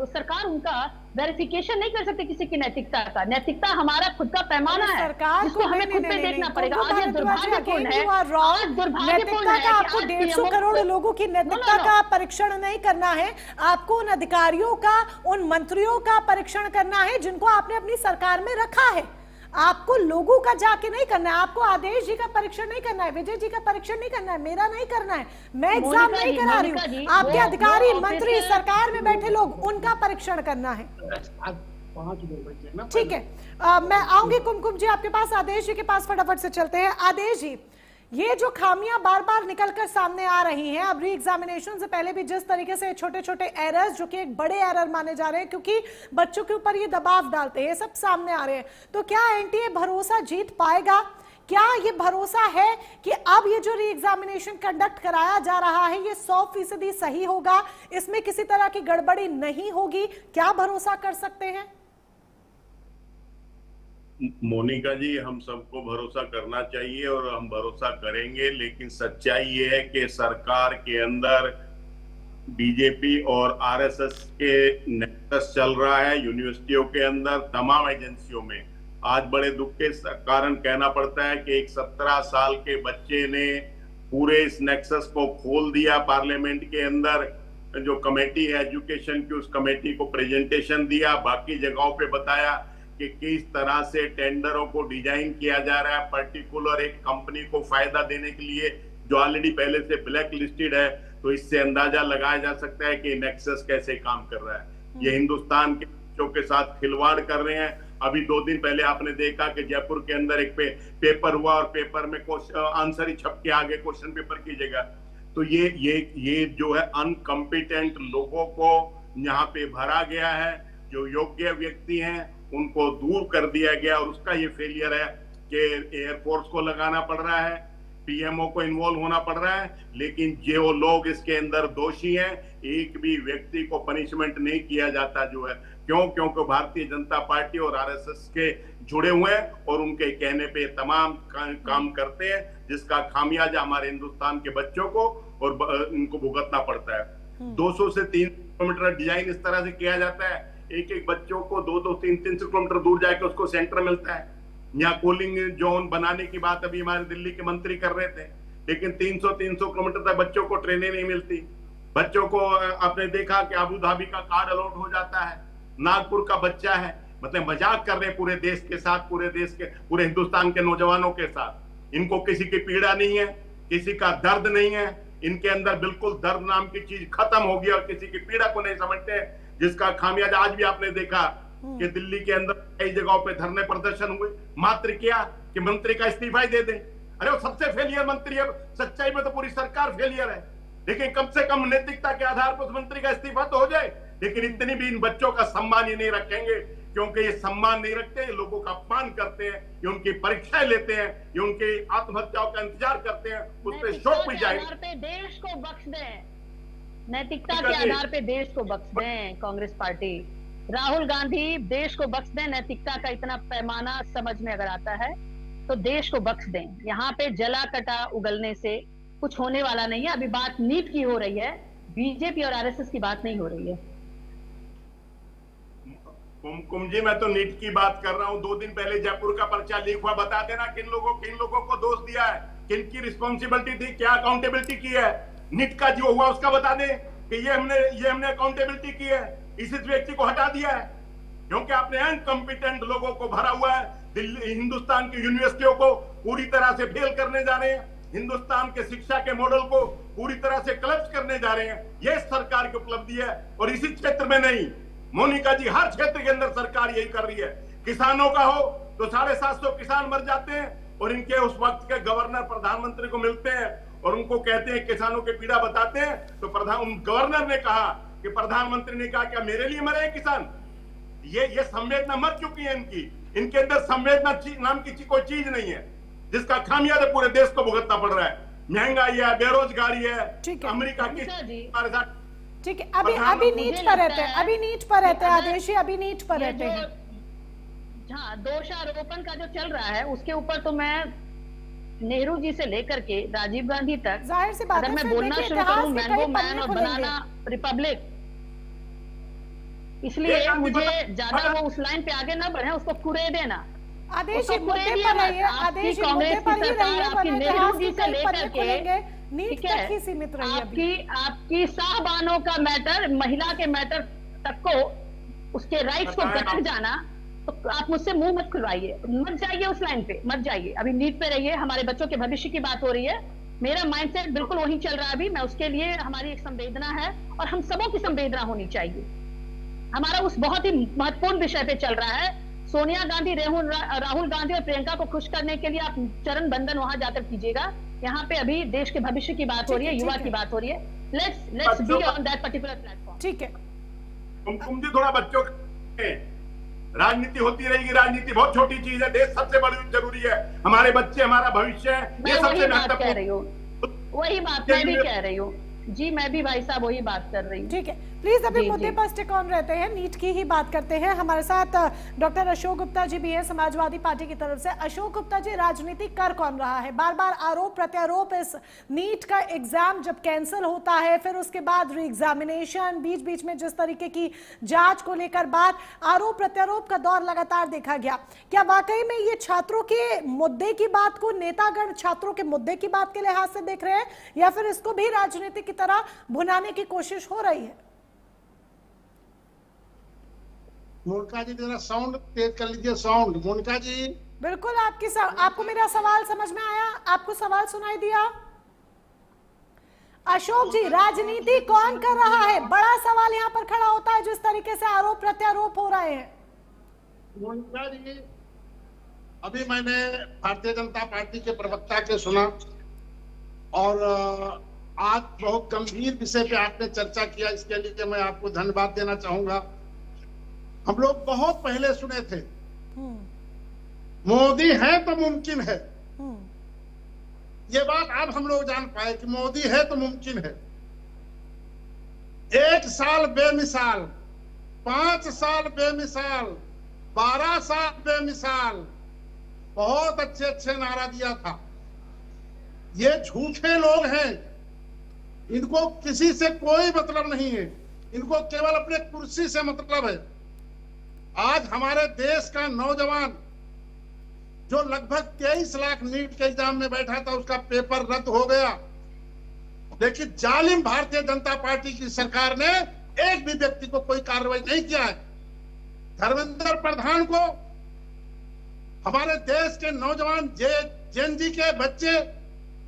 सरकार उनका वेरिफिकेशन नहीं कर सकती किसी की नैतिकता का। नैतिकता हमारा खुद का पैमाना है, जिसको हमें खुद पे देखना पड़ेगा। आज ये दुर्भाग्यपूर्ण है, नैतिकता का आपको 150 करोड़ लोगों की नैतिकता का परीक्षण नहीं करना है, आपको उन अधिकारियों का, उन मंत्रियों का परीक्षण करना है जिनको आपने अपनी सरकार में रखा है। आपको लोगों का जाके नहीं करना है, आपको आदेश जी का परीक्षण नहीं करना है, विजय जी का परीक्षण नहीं करना है, मेरा नहीं करना है, मैं एग्जाम नहीं करा रही हूँ। आपके अधिकारी, मंत्री, सरकार में बैठे लोग, उनका परीक्षण करना है। ठीक है, मैं आऊंगी कुमकुम जी आपके पास, आदेश जी के पास फटाफट से चलते हैं। आदेश जी, ये जो खामियां बार बार निकलकर सामने आ रही हैं, अब री एग्जामिनेशन से पहले भी जिस तरीके से छोटे छोटे एरर्स, जो कि एक बड़े एरर माने जा रहे हैं क्योंकि बच्चों के ऊपर ये दबाव डालते हैं, सब सामने आ रहे हैं, तो क्या एनटीए भरोसा जीत पाएगा? क्या ये भरोसा है कि अब ये जो री एग्जामिनेशन कंडक्ट कराया जा रहा है ये 100% सही होगा, इसमें किसी तरह की गड़बड़ी नहीं होगी? क्या भरोसा कर सकते हैं? मोनिका जी, हम सबको भरोसा करना चाहिए और हम भरोसा करेंगे, लेकिन सच्चाई ये है कि सरकार के अंदर बीजेपी और आरएसएस के नेक्सस चल रहा है। यूनिवर्सिटियों के अंदर, तमाम एजेंसियों में आज बड़े दुख के कारण कहना पड़ता है कि एक 17 साल के बच्चे ने पूरे इस नेक्सस को खोल दिया। पार्लियामेंट के अंदर जो कमेटी है एजुकेशन की, उस कमेटी को प्रेजेंटेशन दिया, बाकी जगहों पे बताया कि किस तरह से टेंडरों को डिजाइन किया जा रहा है पर्टिकुलर एक कंपनी को फायदा देने के लिए जो ऑलरेडी पहले से ब्लैक लिस्टेड है। तो इससे अंदाजा लगाया जा सकता है कि नेक्सस कैसे काम कर रहा है। ये हिंदुस्तान के बच्चों के साथ खिलवाड़ कर रहे हैं। अभी 2 दिन पहले आपने देखा कि जयपुर के अंदर एक पेपर हुआ और पेपर में आंसर ही छप के आगे क्वेश्चन पेपर की जगह। तो ये जो है अनकम्पिटेंट लोगों को यहाँ पे भरा गया है। जो योग्य व्यक्ति हैं उनको दूर कर दिया गया और उसका ये फेलियर है कि एयरफोर्स को लगाना पड़ रहा है, पीएमओ को इन्वॉल्व होना पड़ रहा है, लेकिन जो लोग इसके अंदर दोषी हैं एक भी व्यक्ति को पनिशमेंट नहीं किया जाता जो है। क्यों? क्योंकि भारतीय जनता पार्टी और आरएसएस के जुड़े हुए हैं और उनके कहने पे तमाम काम करते हैं, जिसका खामियाजा हमारे हिंदुस्तान के बच्चों को और इनको भुगतना पड़ता है। 200 से 300 किलोमीटर डिजाइन इस तरह से किया जाता है, एक बच्चों को 2-2, 300 किलोमीटर दूर जाके उसको सेंटर मिलता है। यहाँ कूलिंग जोन बनाने की बात अभी हमारे दिल्ली के मंत्री कर रहे थे, लेकिन 300 किलोमीटर तक बच्चों को ट्रेनें नहीं मिलती। बच्चों को आपने देखा कि अबू धाबी का कार्ड अलॉट हो जाता है, नागपुर का बच्चा है, मतलब मजाक कर रहे हैं पूरे देश के साथ, पूरे हिंदुस्तान के नौजवानों के साथ। इनको किसी की पीड़ा नहीं है, किसी का दर्द नहीं है, इनके अंदर बिल्कुल दर्द नाम की चीज खत्म हो गई और किसी की पीड़ा को नहीं समझते, जिसका खामियाजा आज भी आपने देखा कि दिल्ली के अंदर कई जगहों पे धरने प्रदर्शन हुए। मात्र क्या कि मंत्री का इस्तीफा ही दे दें, अरे वो सबसे फेलियर मंत्री है, सच्चाई में तो पूरी सरकार फेलियर है, लेकिन कम से कम नैतिकता के आधार पर उस मंत्री का इस्तीफा तो हो जाए। लेकिन इतनी भी इन बच्चों का सम्मान ही नहीं रखेंगे, क्योंकि ये सम्मान नहीं रखते, ये लोगों का अपमान करते हैं, ये उनकी परीक्षाएं लेते हैं, ये उनकी आत्महत्याओं का इंतजार करते हैं, उस पर शोक भी जाएगा। आधार पे देश को बख्श दें, नैतिकता के आधार पे देश को बख्श दें कांग्रेस पार्टी। राहुल गांधी देश को बख्श दें, नैतिकता का इतना पैमाना समझ में अगर आता है तो देश को बख्श दें। यहाँ पे जला कटा उगलने से कुछ होने वाला नहीं है। अभी बात नीट की हो रही है, बीजेपी और आरएसएस की बात नहीं हो रही है। कुमकुम जी, मैं तो नीट की बात कर रहा हूं। 2 दिन पहले जयपुर का पर्चा लीक हुआ, बता देना किन लोगों को दोष दिया है, किन की रिस्पॉन्सिबिलिटी थी, क्या अकाउंटेबिलिटी की है। नीट का जो हुआ उसका बता दें कि ये हमने अकाउंटेबिलिटी की है, इस व्यक्ति को हटा दिया है, क्योंकि आपने अनकॉम्पिटेंट लोगों को भरा हुआ है। दिल्ली हिंदुस्तान की यूनिवर्सिटियों को पूरी तरह से फेल करने जा रहे हैं, हिंदुस्तान के शिक्षा के मॉडल को पूरी तरह से क्लब्स करने जा रहे हैं। ये सरकार की उपलब्धि है, और इसी क्षेत्र में नहीं मोनिका जी, हर क्षेत्र के अंदर सरकार यही कर रही है। किसानों का हो तो 750 किसान मर जाते हैं, और इनके उस वक्त के गवर्नर प्रधानमंत्री को मिलते हैं और उनको कहते हैं, किसानों की पीड़ा बताते हैं, तो गवर्नर ने कहा कि प्रधानमंत्री ने कहा क्या मेरे लिए मरे किसान। ये संवेदना मर चुकी है इनके अंदर संवेदना नाम की कोई चीज नहीं है, जिसका खामियाजा पूरे देश को भुगतना पड़ रहा है। महंगाई है, बेरोजगारी है, अमेरिका की हमारे साथ। ठीक है, अभी नीट पर रहते हैं, आदेश जी, अभी नीट पर रहते हैं। हाँ, दोषारोपण का जो चल रहा है उसके ऊपर तो मैं नेहरू जी से लेकर के राजीव गांधी तक, जाहिर सी बात है, अगर मैं बोलना शुरू करूं मैंगो मैन और बनाना रिपब्लिक, इसलिए मुझे ज्यादा वो उस लाइन पे आगे ना बढ़े, उसको कुरे देना। आदेश जी मुद्दे पर रहिए, आदेश जी मुद्दे पर ही रहिए, आपकी नेहरू जी से लेकर के नीट तक ही सीमित रहिए। आपकी साहबानों का मैटर, महिला के मैटर तक को, उसके राइट्स को गटक जाना, तो आप मुझसे मुंह मत खुलवाइए, मत जाइए उस लाइन पे, मत जाइए। अभी नीट पे रहिए, हमारे बच्चों के भविष्य की बात हो रही है। मेरा माइंडसेट बिल्कुल वही चल रहा है अभी। मैं उसके लिए, हमारी एक संवेदना है और हम सबों की संवेदना होनी चाहिए। हमारा उस बहुत ही महत्वपूर्ण विषय पे चल रहा है। सोनिया गांधी, राहुल गांधी और प्रियंका को खुश करने के लिए आप चरण बंदन वहां जाकर कीजिएगा। यहाँ पे अभी देश के भविष्य की बात हो रही है, युवा की बात हो रही है। Let's be on that particular platform. ठीक है कुमकुम जी, थोड़ा बच्चों राजनीति होती रहेगी, राजनीति बहुत छोटी चीज है, देश सबसे बड़ी जरूरी है, हमारे बच्चे हमारा भविष्य है, ये सबसे महत्वपूर्ण। वही बात मैं भी कह रही हूँ जी, मैं भी भाई साहब वही बात कर रही हूँ। ठीक है, प्लीज अभी मुद्दे पर स्टिक ऑन रहते हैं, नीट की ही बात करते हैं। हमारे साथ डॉक्टर अशोक गुप्ता जी भी है समाजवादी पार्टी की तरफ से। अशोक गुप्ता जी, राजनीति कर कौन रहा है? बार बार आरोप प्रत्यारोप, इस नीट का एग्जाम जब कैंसिल होता है, फिर उसके बाद री एग्जामिनेशन, बीच बीच में जिस तरीके की जांच को लेकर बात, आरोप प्रत्यारोप का दौर लगातार देखा गया। क्या वाकई में ये छात्रों के मुद्दे की बात को नेतागण छात्रों के मुद्दे की बात के लिहाज से देख रहे हैं, या फिर इसको भी राजनीति की तरह भुनाने की कोशिश हो रही है? मोनिका जी, जरा साउंड तेज कर लीजिए, साउंड। मोनिका जी, बिल्कुल, आपको मेरा सवाल समझ में आया? आपको सवाल सुनाई दिया? अशोक जी, राजनीति कौन कर रहा है? बड़ा सवाल यहाँ पर खड़ा होता है जिस तरीके से आरोप प्रत्यारोप हो रहे हैं। मोनिका जी, अभी मैंने भारतीय जनता पार्टी के प्रवक्ता के सुना, और आज बहुत गंभीर विषय पे आपने चर्चा किया, इसके लिए मैं आपको धन्यवाद देना चाहूंगा। हम लोग बहुत पहले सुने थे, मोदी है तो मुमकिन है। ये बात अब हम लोग जान पाए कि मोदी है तो मुमकिन है। 1 साल बेमिसाल, 5 साल बेमिसाल, 12 साल बेमिसाल, बहुत अच्छे अच्छे नारा दिया था। ये झूठे लोग हैं, इनको किसी से कोई मतलब नहीं है, इनको केवल अपने कुर्सी से मतलब है। आज हमारे देश का नौजवान जो लगभग 23 लाख नीट के एग्जाम में बैठा था, उसका पेपर रद्द हो गया, लेकिन जालिम भारतीय जनता पार्टी की सरकार ने एक भी व्यक्ति को कोई कार्रवाई नहीं किया है। धर्मेंद्र प्रधान को, हमारे देश के नौजवान जेन जी के बच्चे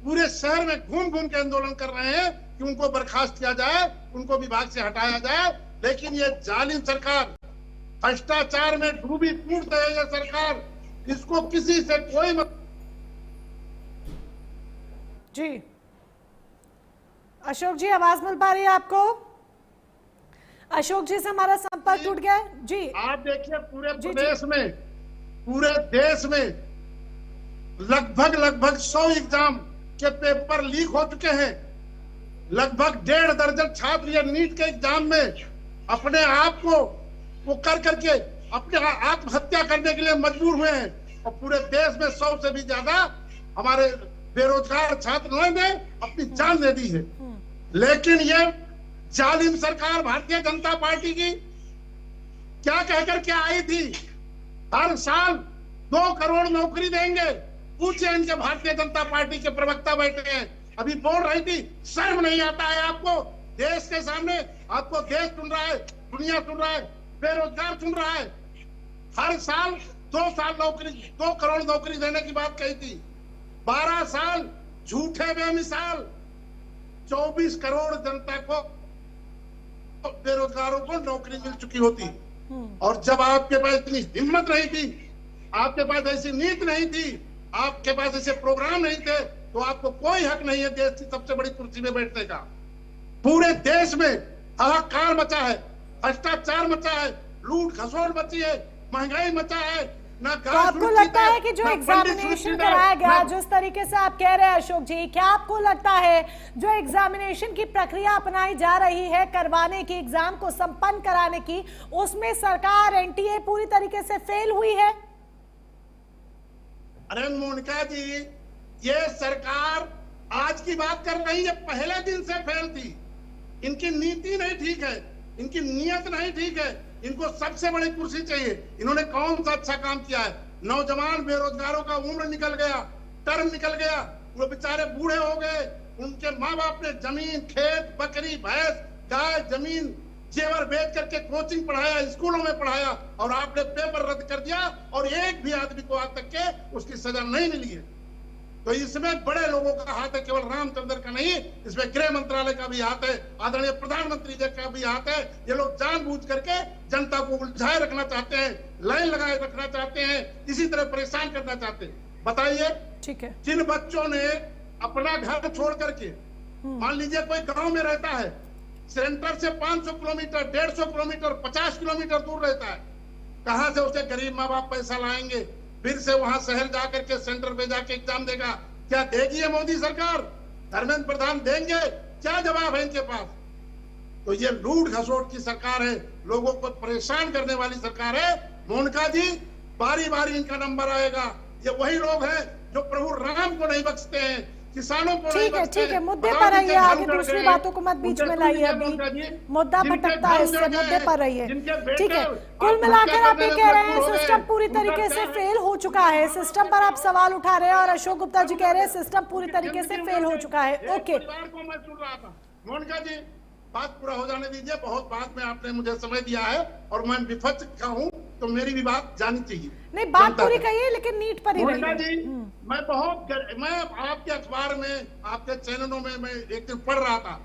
पूरे शहर में घूम घूम के आंदोलन कर रहे हैं कि उनको बर्खास्त किया जाए, उनको विभाग से हटाया जाए, लेकिन ये जालिम सरकार, भ्रष्टाचार में डूबी टूट है ये सरकार, इसको किसी से कोई जी अशोक जी, आवाज मिल पा रही है आपको? अशोक जी से हमारा संपर्क टूट गया है जी। आप देखिए पूरे प्रदेश में, पूरे देश में लगभग 100 एग्जाम के पेपर लीक हो चुके हैं। लगभग 1.5 दर्जन छात्र ये नीट के एग्जाम में अपने आप को वो कर करके अपने आत्महत्या करने के लिए मजबूर हुए हैं। और पूरे देश में 100 से भी ज्यादा हमारे बेरोजगार छात्रों ने अपनी जान दे दी है। लेकिन ये जालिम सरकार भारतीय जनता पार्टी की क्या कहकर के आई थी, हर साल 2 करोड़ नौकरी देंगे। पूछे इनके भारतीय जनता पार्टी के प्रवक्ता बैठे हैं, अभी बोल रही थी, शर्म नहीं आता है आपको? देश के सामने आपको देश सुन रहा है, दुनिया सुन रहा है, बेरोजगार सुन रहा है। हर साल 2 करोड़ नौकरी देने की बात कही थी। 12 साल झूठे बेमिसाल 24 करोड़ जनता को, बेरोजगारों को नौकरी मिल चुकी होती। और जब आपके पास इतनी हिम्मत नहीं थी, आपके पास ऐसी नीति नहीं थी, आपके पास ऐसे प्रोग्राम नहीं थे, तो आपको कोई हक नहीं है देश की सबसे बड़ी कुर्सी में बैठने का। पूरे देश में हाहाकार मचा है, भ्रष्टाचार मचा है, लूट खसोट मची है, महंगाई मचा है। तो आपको लगता है कि जो एग्जामिनेशन कराया गया, जिस तरीके से आप कह रहे हैं अशोक जी, क्या आपको लगता है जो एग्जामिनेशन की प्रक्रिया अपनाई जा रही है करवाने की, एग्जाम को संपन्न कराने की, उसमें सरकार एनटीए पूरी तरीके से फेल हुई है? अरे मोनिका जी, ये सरकार आज की बात कर रही है, पहले दिन से फेल थी। इनकी नीति नहीं ठीक है, इनकी नीयत नहीं ठीक है, इनको सबसे बड़ी कुर्सी चाहिए। इन्होंने कौन सा अच्छा काम किया है? नौजवान बेरोजगारों का उम्र निकल गया, टर्म निकल गया, वो बेचारे बूढ़े हो गए। उनके माँ बाप ने जमीन, खेत, बकरी, भैंस, गाय, जमीन, जेवर बेच करके कोचिंग पढ़ाया, स्कूलों में पढ़ाया, और आपने पेपर रद्द कर दिया और एक भी आदमी को आज तक के उसकी सजा नहीं मिली है। तो इसमें बड़े लोगों का हाथ है, केवल रामचंद्र का नहीं, इसमें गृह मंत्रालय का भी हाथ है, आदरणीय प्रधानमंत्री जी का भी हाथ है। ये लोग जानबूझ करके जनता को उलझाए रखना चाहते हैं, लाइन लगाए रखना चाहते हैं, इसी तरह परेशान करना चाहते हैं। बताइए, ठीक है, जिन बच्चों ने अपना घर छोड़ करके, मान लीजिए कोई गांव में रहता है, सेंटर से 500 किलोमीटर, 150 किलोमीटर, 50 किलोमीटर दूर रहता है, कहां से उसे गरीब माँ बाप पैसा लाएंगे? फिर से वहां शहर जाकर के सेंटर पे जाके एग्जाम देगा? क्या देगी है मोदी सरकार? धर्मेंद्र प्रधान देंगे? क्या जवाब है इनके पास? तो ये लूट घसोट की सरकार है, लोगों को परेशान करने वाली सरकार है। मोनिका जी, बारी बारी इनका नंबर आएगा। ये वही लोग हैं जो प्रभु राम को नहीं बख्शते हैं, किसानों को नहीं बख्शते हैं। ठीक है, मुद्दे पर रहिए, आगे दूसरी बातों को मत बीच में लाइए। अभी मुद्दा भटकता है, इससे मुद्दे पर रहिए। ठीक है, कुल मिलाकर आप ये कह रहे हैं सिस्टम पूरी तरीके से फेल हो चुका है, सिस्टम पर आप सवाल उठा रहे हैं, और अशोक गुप्ता जी कह रहे हैं सिस्टम पूरी तरीके से फेल हो चुका है। ओके, को मैं सुन रहा था। मोनिका जी, बात पूरा हो जाने दीजिए, बहुत बात में आपने मुझे समय दिया है और मैं विपक्ष का हूँ, तो मेरी भी बात जानी चाहिए। नहीं, बात पूरी कहिए, लेकिन नीट पर ही मोनिका जी, मैं आपके अखबार में, आपके चैनलों में मैं एक दिन पढ़ रहा था,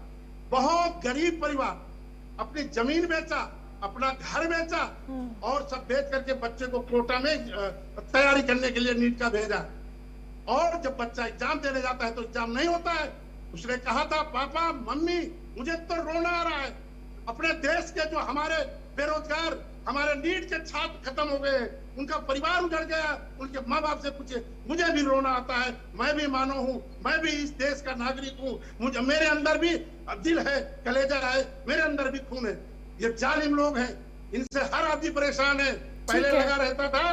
बहुत गरीब परिवार अपनी जमीन बेचा, अपना घर बेचा, और सब बेच करके बच्चे को कोटा में तैयारी करने के लिए नीट का भेजा। और जब बच्चा एग्जाम देने जाता है तो एग्जाम नहीं होता है। उसने कहा था, पापा, मम्मी, मुझे तो रोना आ रहा है, अपने देश के जो हमारे बेरोजगार, हमारे नीट के छात्र खत्म हो गए, उनका परिवार उजड़ गया, उनके माँ बाप से पूछे, मुझे भी रोना आता है, मैं भी मानव हूँ, मैं भी इस देश का नागरिक हूँ, मुझे, मेरे अंदर भी दिल है, कलेजा है, मेरे अंदर भी खून है। ये जालिम लोग हैं, इनसे हर आदमी परेशान है। पहले लगा रहता था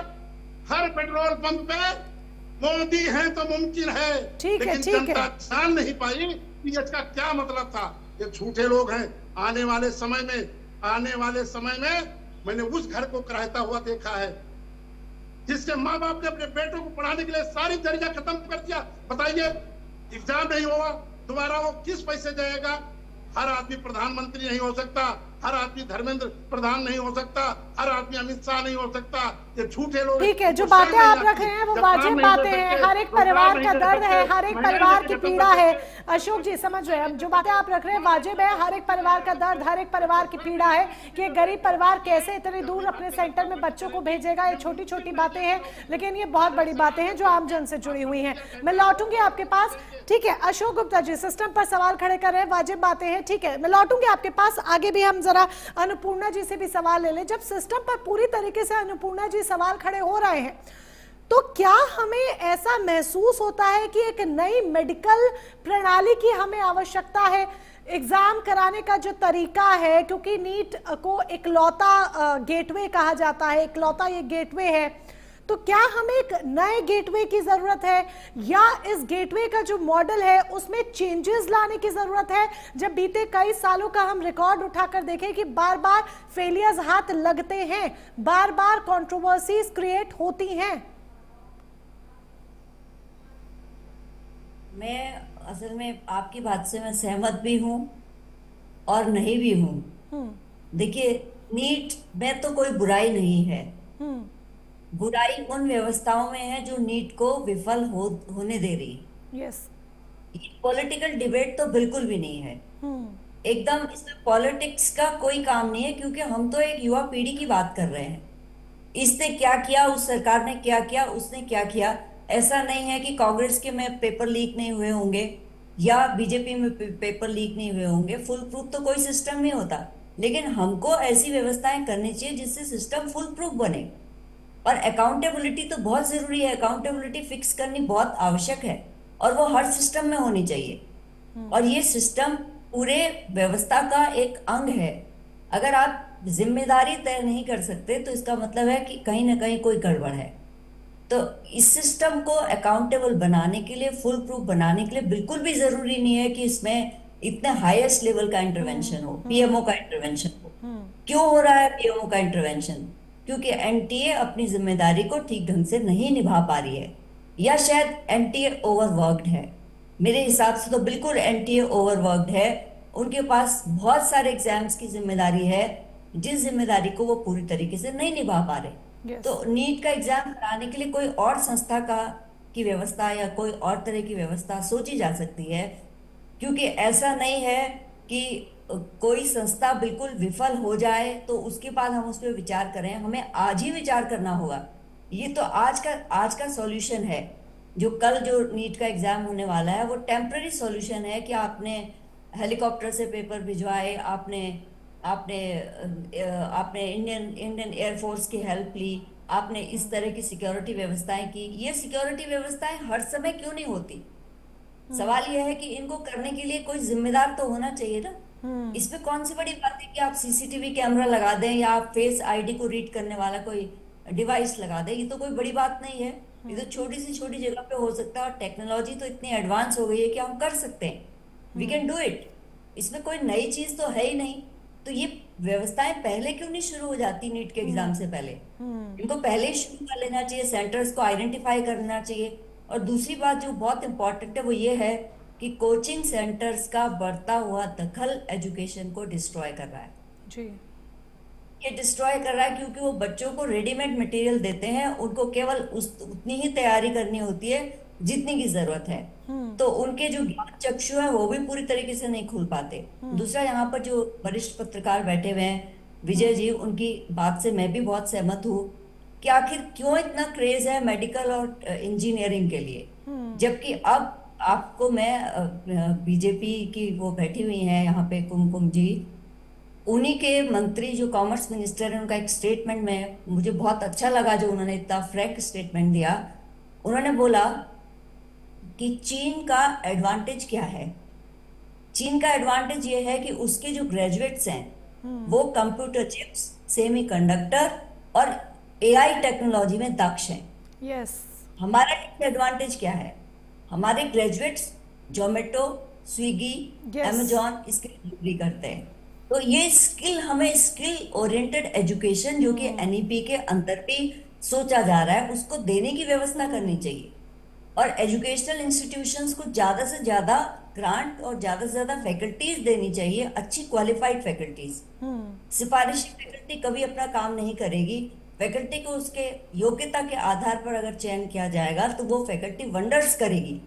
हर पेट्रोल पंप पे मोदी है तो मुमकिन है, लेकिन जनता जान नहीं पाई कि इसका क्या मतलब था। ये झूठे लोग हैं। आने वाले समय में मैंने उस घर को कराहता हुआ देखा है जिसके माँ बाप ने अपने बेटों को पढ़ाने के लिए सारी जरिया खत्म कर दिया। बताइए, एग्जाम नहीं होगा, दोबारा वो किस पैसे जाएगा? हर आदमी प्रधानमंत्री नहीं हो सकता, हर आदमी धर्मेंद्र प्रधान नहीं हो सकता, हर आदमी अमित शाह नहीं हो सकता। ये झूठे लोग। ठीक है, जो बातें आप रख रहे हैं वो वाजिब बातें हैं, हर एक परिवार का दर्द है, हर एक परिवार की पीड़ा है। अशोक जी समझ रहे हैं, जो बातें आप रख रहे हैं वाजिब है, हर एक परिवार का दर्द, हर एक परिवार की पीड़ा है कि एक गरीब परिवार कैसे इतनी दूर अपने सेंटर में बच्चों को भेजेगा। ये छोटी छोटी बातें हैं, लेकिन ये बहुत बड़ी बातें हैं जो आम जन से जुड़ी हुई हैं। मैं लौटूंगी आपके पास। ठीक है अशोक गुप्ता जी, सिस्टम पर सवाल खड़े कर रहे हैं, वाजिब बातें हैं, ठीक है, मैं लौटूंगी आपके पास। आगे भी हम जरा अन्नपूर्णा जी से भी सवाल ले लें। जब सिस्टम पर पूरी तरीके से अन्नपूर्णा जी सवाल खड़े हो रहे हैं, तो क्या हमें ऐसा महसूस होता है कि एक नई मेडिकल प्रणाली की हमें आवश्यकता है? एग्जाम कराने का जो तरीका है, क्योंकि नीट को इकलौता गेटवे कहा जाता है, इकलौता ये गेटवे है, तो क्या हमें एक नए गेटवे की जरूरत है या इस गेटवे का जो मॉडल है उसमें चेंजेस लाने की जरूरत है? जब बीते कई सालों का हम रिकॉर्ड उठाकर देखें कि बार बार फेलियर्स हाथ लगते हैं, बार बार कंट्रोवर्सीज क्रिएट होती हैं। मैं असल में आपकी बात से मैं सहमत भी हूँ और नहीं भी हूँ। देखिए, नीट में तो कोई बुराई नहीं है, बुराई उन व्यवस्थाओं में है जो नीट को विफल होने दे रही है। यस, पॉलिटिकल डिबेट तो बिल्कुल भी नहीं है, एकदम इसमें पॉलिटिक्स का कोई काम नहीं है, क्योंकि हम तो एक युवा पीढ़ी की बात कर रहे हैं। इसने क्या किया, उस सरकार ने क्या किया, उसने क्या किया। ऐसा नहीं है कि कांग्रेस के में पेपर लीक नहीं हुए होंगे या बीजेपी में पेपर लीक नहीं हुए होंगे, फुल प्रूफ तो कोई सिस्टम नहीं होता, लेकिन हमको ऐसी व्यवस्थाएं करनी चाहिए जिससे सिस्टम फुल प्रूफ बने। और अकाउंटेबिलिटी तो बहुत जरूरी है, अकाउंटेबिलिटी फिक्स करनी बहुत आवश्यक है और वो हर सिस्टम में होनी चाहिए। और ये सिस्टम पूरे व्यवस्था का एक अंग है। अगर आप जिम्मेदारी तय नहीं कर सकते तो इसका मतलब है कि कहीं ना कहीं कोई गड़बड़ है। तो इस सिस्टम को अकाउंटेबल बनाने के लिए, फुल प्रूफ बनाने के लिए बिल्कुल भी जरूरी नहीं है कि इसमें इतने हाईएस्ट लेवल का इंटरवेंशन हो, पीएमओ का इंटरवेंशन हो। क्यों हो रहा है पीएमओ का इंटरवेंशन? क्योंकि एनटीए अपनी जिम्मेदारी को ठीक ढंग से नहीं निभा पा रही है, या शायद एनटीए ओवरवर्क्ड है। मेरे हिसाब से तो बिल्कुल एनटीए ओवरवर्क्ड है। उनके पास बहुत सारे एग्जाम्स की जिम्मेदारी है, जिस जिम्मेदारी को वो पूरी तरीके से नहीं निभा पा रहे। तो नीट का एग्जाम कराने के लिए कोई और संस्था की व्यवस्था या कोई और तरह की व्यवस्था सोची जा सकती है, क्योंकि ऐसा नहीं है कि कोई संस्था बिल्कुल विफल हो जाए तो उसके बाद हम उस पर विचार करें। हमें आज ही विचार करना होगा। ये तो आज का सॉल्यूशन है। जो कल जो नीट का एग्जाम होने वाला है वो टेम्पररी सॉल्यूशन है कि आपने हेलीकॉप्टर से पेपर भिजवाए, आपने इंडियन एयरफोर्स की हेल्प ली, आपने इस तरह की सिक्योरिटी व्यवस्थाएं की। ये सिक्योरिटी व्यवस्थाएं हर समय क्यों नहीं होती? सवाल यह है कि इनको करने के लिए कोई जिम्मेदार तो होना चाहिए ना। इसमें कौन सी बड़ी बात है कि आप सीसीटीवी कैमरा लगा दें या आप फेस आईडी को रीड करने वाला कोई डिवाइस लगा दें। ये तो कोई बड़ी बात नहीं है, ये तो छोटी सी छोटी जगह पे हो सकता है। और टेक्नोलॉजी तो इतनी एडवांस हो गई है कि हम कर सकते हैं, वी कैन डू इट। इसमें कोई नई चीज तो है ही नहीं। तो ये व्यवस्थाएं पहले क्यों नहीं शुरू हो जाती? नीट के एग्जाम से पहले इनको पहले ही शुरू कर लेना चाहिए, सेंटर्स को आइडेंटिफाई करना चाहिए। और दूसरी बात जो बहुत इंपॉर्टेंट है वो ये है कि कोचिंग सेंटर्स का बढ़ता हुआ दखल एजुकेशन को डिस्ट्रॉय कर रहा है जी। ये डिस्ट्रॉय कर रहा है क्योंकि वो बच्चों को रेडीमेड मटेरियल देते हैं, उनको केवल उतनी ही तैयारी करनी होती है जितनी की जरूरत है। तो उनके जो ज्ञान चक्षु है वो भी पूरी तरीके से नहीं खुल पाते। दूसरा, यहाँ पर जो वरिष्ठ पत्रकार बैठे हुए हैं, विजय जी, उनकी बात से मैं भी बहुत सहमत हूँ कि आखिर क्यों इतना क्रेज है मेडिकल और इंजीनियरिंग के लिए, जबकि अब आपको मैं बीजेपी की वो बैठी हुई हैं यहाँ पे कुमकुम जी, उन्हीं के मंत्री जो कॉमर्स मिनिस्टर है, उनका एक स्टेटमेंट में मुझे बहुत अच्छा लगा जो उन्होंने इतना फ्रैंक स्टेटमेंट दिया। उन्होंने बोला कि चीन का एडवांटेज क्या है। चीन का एडवांटेज ये है कि उसके जो ग्रेजुएट्स हैं वो कंप्यूटर चिप्स, सेमीकंडक्टर और एआई टेक्नोलॉजी में दक्ष हैं। यस। हमारा एडवांटेज क्या है? हमारे ग्रेजुएट्स जोमेटो, स्विगी, अमेजॉन इसकी डिलीवरी करते हैं। तो ये स्किल, हमें स्किल ओरिएंटेड एजुकेशन जो कि एनईपी के अंदर भी सोचा जा रहा है, उसको देने की व्यवस्था करनी चाहिए। और एजुकेशनल इंस्टीट्यूशंस को ज्यादा से ज्यादा ग्रांट और ज्यादा से ज्यादा फैकल्टीज देनी चाहिए, अच्छी क्वालिफाइड फैकल्टीज। सिफारिशी फैकल्टी कभी अपना काम नहीं करेगी। फैकल्टी को उसके योग्यता के आधार पर अगर चयन किया जाएगा तो वो फैकल्टी वंडर्स करेगी।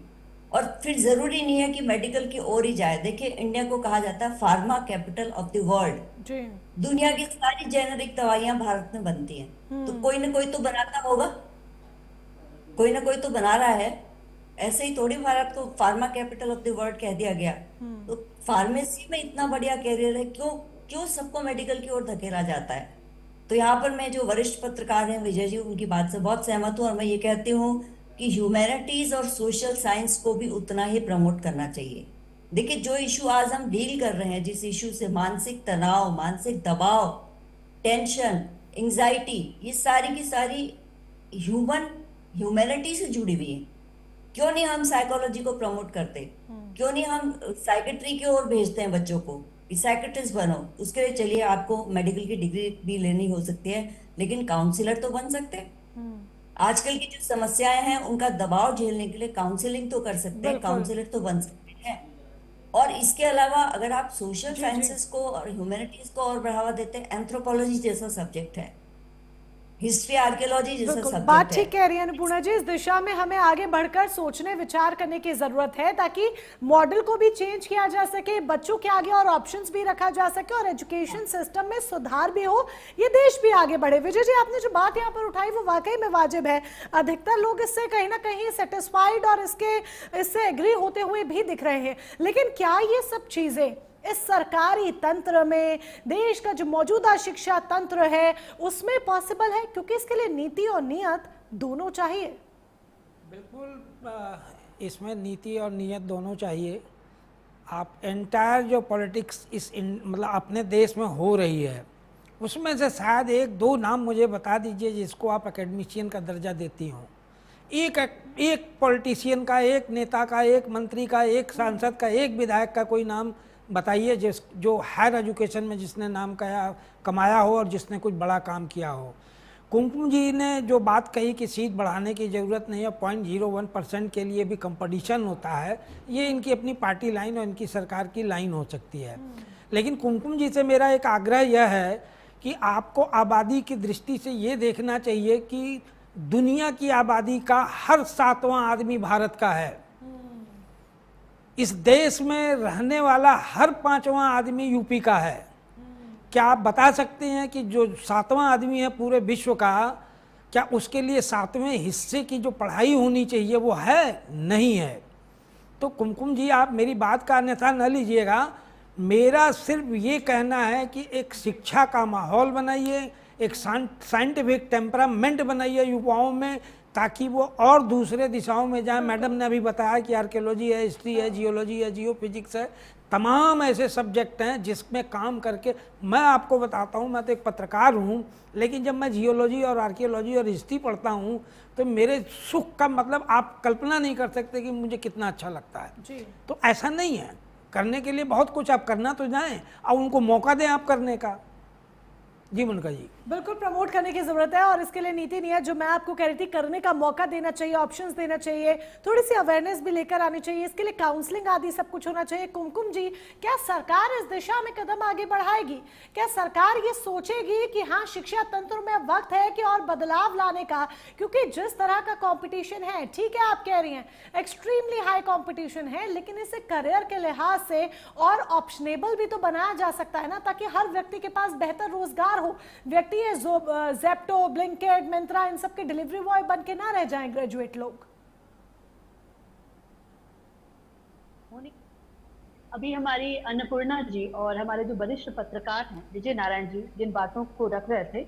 और फिर जरूरी नहीं है कि मेडिकल की ओर ही जाए। देखिए, इंडिया को कहा जाता है pharma capital of the world. दुनिया की सारी जेनेरिक दवाइयां भारत में बनती हैं, तो कोई ना कोई तो बनाता होगा, कोई ना कोई तो बना रहा है। ऐसे ही थोड़ी भारत को pharma capital of the world कह दिया गया। तो फार्मेसी में इतना बढ़िया कैरियर है, क्यों सबको मेडिकल की ओर धकेला जाता है? तो यहाँ पर मैं जो वरिष्ठ पत्रकार हैं विजय जी, उनकी बात से बहुत सहमत हूँ। और मैं ये कहती हूँ कि ह्यूमैनिटीज और सोशल साइंस को भी उतना ही प्रमोट करना चाहिए। देखिए, जो इशू आज हम डील कर रहे हैं, जिस इशू से मानसिक तनाव, मानसिक दबाव, टेंशन, एंजाइटी, ये सारी की सारी ह्यूमैनिटी से जुड़ी हुई है। क्यों नहीं हम साइकोलॉजी को प्रमोट करते? क्यों नहीं हम साइकेट्री की ओर भेजते हैं बच्चों को, साइकेट्रिस्ट बनो? उसके लिए चलिए, आपको मेडिकल की डिग्री भी लेनी हो सकती है, लेकिन काउंसलर तो बन सकते हैं। आजकल की जो समस्याएं हैं उनका दबाव झेलने के लिए काउंसलिंग तो कर सकते हैं, काउंसलर तो बन सकते हैं। और इसके अलावा अगर आप सोशल साइंसेस को और ह्यूमैनिटीज को और बढ़ावा देते हैं, एंथ्रोपोलॉजी जैसा सब्जेक्ट है, हिस्ट्री, आर्कियोलॉजी जैसा सब्जेक्ट बात ठीक कह रही है अन्नपूर्णा जी। इस दिशा में हमें आगे बढ़कर सोचने विचार करने की जरूरत है, ताकि मॉडल को भी चेंज किया जा सके, बच्चों के आगे और ऑप्शंस भी रखा जा सके, और एजुकेशन सिस्टम में सुधार भी हो, ये देश भी आगे बढ़े। विजय जी, आपने जो बात यहाँ पर उठाई वो वाकई में वाजिब है। अधिकतर लोग इससे कहीं ना कहीं सेटिस्फाइड और इससे एग्री होते हुए भी दिख रहे हैं। लेकिन क्या ये सब चीजें इस सरकारी तंत्र में, देश का जो मौजूदा शिक्षा तंत्र है, उसमें पॉसिबल है? क्योंकि इसके लिए नीति और नियत दोनों चाहिए। बिल्कुल, इसमें नीति और नियत दोनों चाहिए। आप एंटायर जो पॉलिटिक्स मतलब अपने देश में हो रही है, उसमें से शायद एक दो नाम मुझे बता दीजिए जिसको आप एकेडमिशियन का दर्जा देती हो। एक पॉलिटिशियन का, एक नेता का, एक मंत्री का, एक सांसद का, एक विधायक का कोई नाम बताइए जो हायर एजुकेशन में जिसने नाम कमाया हो और जिसने कुछ बड़ा काम किया हो। कुमकुम जी ने जो बात कही कि सीट बढ़ाने की ज़रूरत नहीं है, 0.01% के लिए भी कंपटीशन होता है, ये इनकी अपनी पार्टी लाइन और इनकी सरकार की लाइन हो सकती है। लेकिन कुमकुम जी से मेरा एक आग्रह यह है कि आपको आबादी की दृष्टि से ये देखना चाहिए कि दुनिया की आबादी का हर 7वां आदमी भारत का है। इस देश में रहने वाला हर 5वां आदमी यूपी का है। क्या आप बता सकते हैं कि जो 7वां आदमी है पूरे विश्व का, क्या उसके लिए 7वें हिस्से की जो पढ़ाई होनी चाहिए वो है? नहीं है। तो कुमकुम जी, आप मेरी बात का अन्यथा न लीजिएगा। मेरा सिर्फ ये कहना है कि एक शिक्षा का माहौल बनाइए, एक साइंटिफिक टेम्परामेंट बनाइए युवाओं में, ताकि वो और दूसरे दिशाओं में जाए। मैडम ने अभी बताया कि आर्कियोलॉजी है, हिस्ट्री है, जियोलॉजी है, जियोफिजिक्स है, तमाम ऐसे सब्जेक्ट हैं जिसमें काम करके, मैं आपको बताता हूँ, मैं तो एक पत्रकार हूँ, लेकिन जब मैं जियोलॉजी और आर्कियोलॉजी और हिस्ट्री पढ़ता हूँ तो मेरे सुख का मतलब आप कल्पना नहीं कर सकते कि मुझे कितना अच्छा लगता है जी। तो ऐसा नहीं है, करने के लिए बहुत कुछ आप करना तो जाएं और उनको मौका दें आप करने का। जी मुनका जी, बिल्कुल प्रमोट करने की जरूरत है, और इसके लिए नीति नियत जो मैं आपको कह रही थी, करने का मौका देना चाहिए, ऑप्शंस देना चाहिए, थोड़ी सी अवेयरनेस भी लेकर आनी चाहिए, इसके लिए काउंसलिंग आदि सब कुछ होना चाहिए। कुमकुम जी, क्या सरकार इस दिशा में कदम आगे बढ़ाएगी? क्या सरकार ये सोचेगी कि हाँ, शिक्षा तंत्र में वक्त है कि और बदलाव लाने का? क्योंकि जिस तरह का कॉम्पिटिशन है, ठीक है आप कह रही हैं एक्सट्रीमली हाई कॉम्पिटिशन है, लेकिन इसे करियर के लिहाज से और ऑप्शनेबल भी तो बनाया जा सकता है ना, ताकि हर व्यक्ति के पास बेहतर रोजगार हो। व्यक्ति ये ज़ेप्टो, ब्लिंकिट, मिंत्रा, इन सब के डिलीवरी बॉय बन के ना रह जाएं ग्रेजुएट लोग। अभी हमारी अन्नपूर्णा जी और हमारे जो वरिष्ठ पत्रकार हैं विजय नारायण जी जिन बातों को रख रहे थे,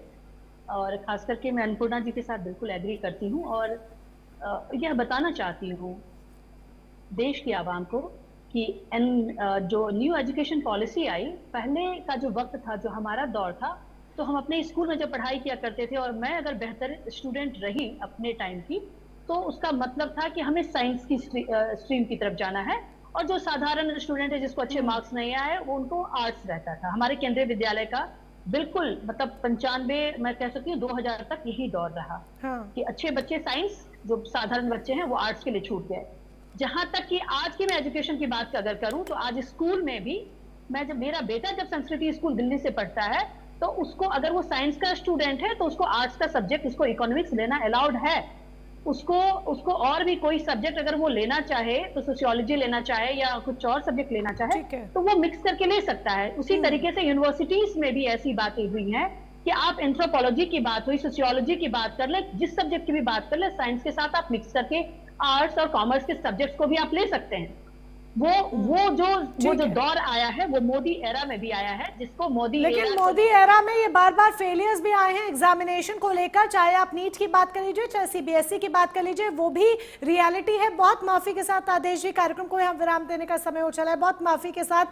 और खास करके मैं अन्नपूर्णा जी के साथ बिल्कुल एग्री करती हूँ, और यह बताना चाहती हूँ देश की आवाम को कि जो न्यू एजुकेशन पॉलिसी आई, पहले का जो वक्त था, जो हमारा दौर था, तो हम अपने स्कूल में जब पढ़ाई किया करते थे, और मैं अगर बेहतर स्टूडेंट रही अपने टाइम की, तो उसका मतलब था कि हमें साइंस की स्ट्रीम की तरफ जाना है, और जो साधारण स्टूडेंट है जिसको अच्छे मार्क्स नहीं आए, वो उनको आर्ट्स रहता था। हमारे केंद्रीय विद्यालय का बिल्कुल मतलब 95, मैं कह सकती हूँ 2000 तक यही दौर रहा। हाँ। कि अच्छे बच्चे साइंस जो साधारण बच्चे हैं वो आर्ट्स के लिए छूट गए। जहां तक कि आज की मैं एजुकेशन की बात अगर करूं तो आज स्कूल में भी जब मेरा बेटा जब संस्कृति स्कूल दिल्ली से पढ़ता है तो उसको अगर वो साइंस का स्टूडेंट है तो उसको आर्ट्स का सब्जेक्ट, उसको इकोनॉमिक्स लेना अलाउड है। उसको और भी कोई सब्जेक्ट अगर वो लेना चाहे तो सोशियोलॉजी लेना चाहे या कुछ और सब्जेक्ट लेना चाहे तो वो मिक्स करके ले सकता है। उसी तरीके से यूनिवर्सिटीज में भी ऐसी बातें हुई हैं कि आप एंथ्रोपोलॉजी की बात हुई, सोशियोलॉजी की बात कर ले, जिस सब्जेक्ट की भी बात कर ले, साइंस के साथ आप मिक्स करके आर्ट्स और कॉमर्स के सब्जेक्ट्स को भी आप ले सकते हैं। वो जो दौर आया है वो मोदी एरा में भी आया है, जिसको मोदी लेकिन मोदी एरा में ये बार बार फेलियर्स भी आए हैं एग्जामिनेशन को लेकर, चाहे आप नीट की बात कर लीजिए, चाहे सीबीएसई की बात कर लीजिए, वो भी रियलिटी है। बहुत माफी के साथ आदेश जी, कार्यक्रम को यहाँ विराम देने का समय हो चला है। बहुत माफी के साथ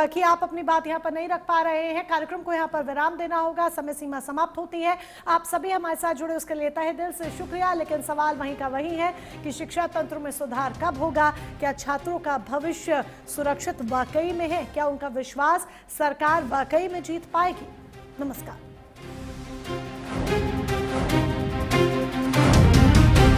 कि आप अपनी बात यहाँ पर नहीं रख पा रहे हैं, कार्यक्रम को यहाँ पर विराम देना होगा, समय सीमा समाप्त होती है। आप सभी हमारे साथ जुड़े उसके लिए तहे दिल से शुक्रिया। लेकिन सवाल वहीं का वही है कि शिक्षा तंत्र में सुधार कब होगा? क्या छात्रों का भविष्य सुरक्षित वाकई में है? क्या उनका विश्वास सरकार वाकई में जीत पाएगी? नमस्कार।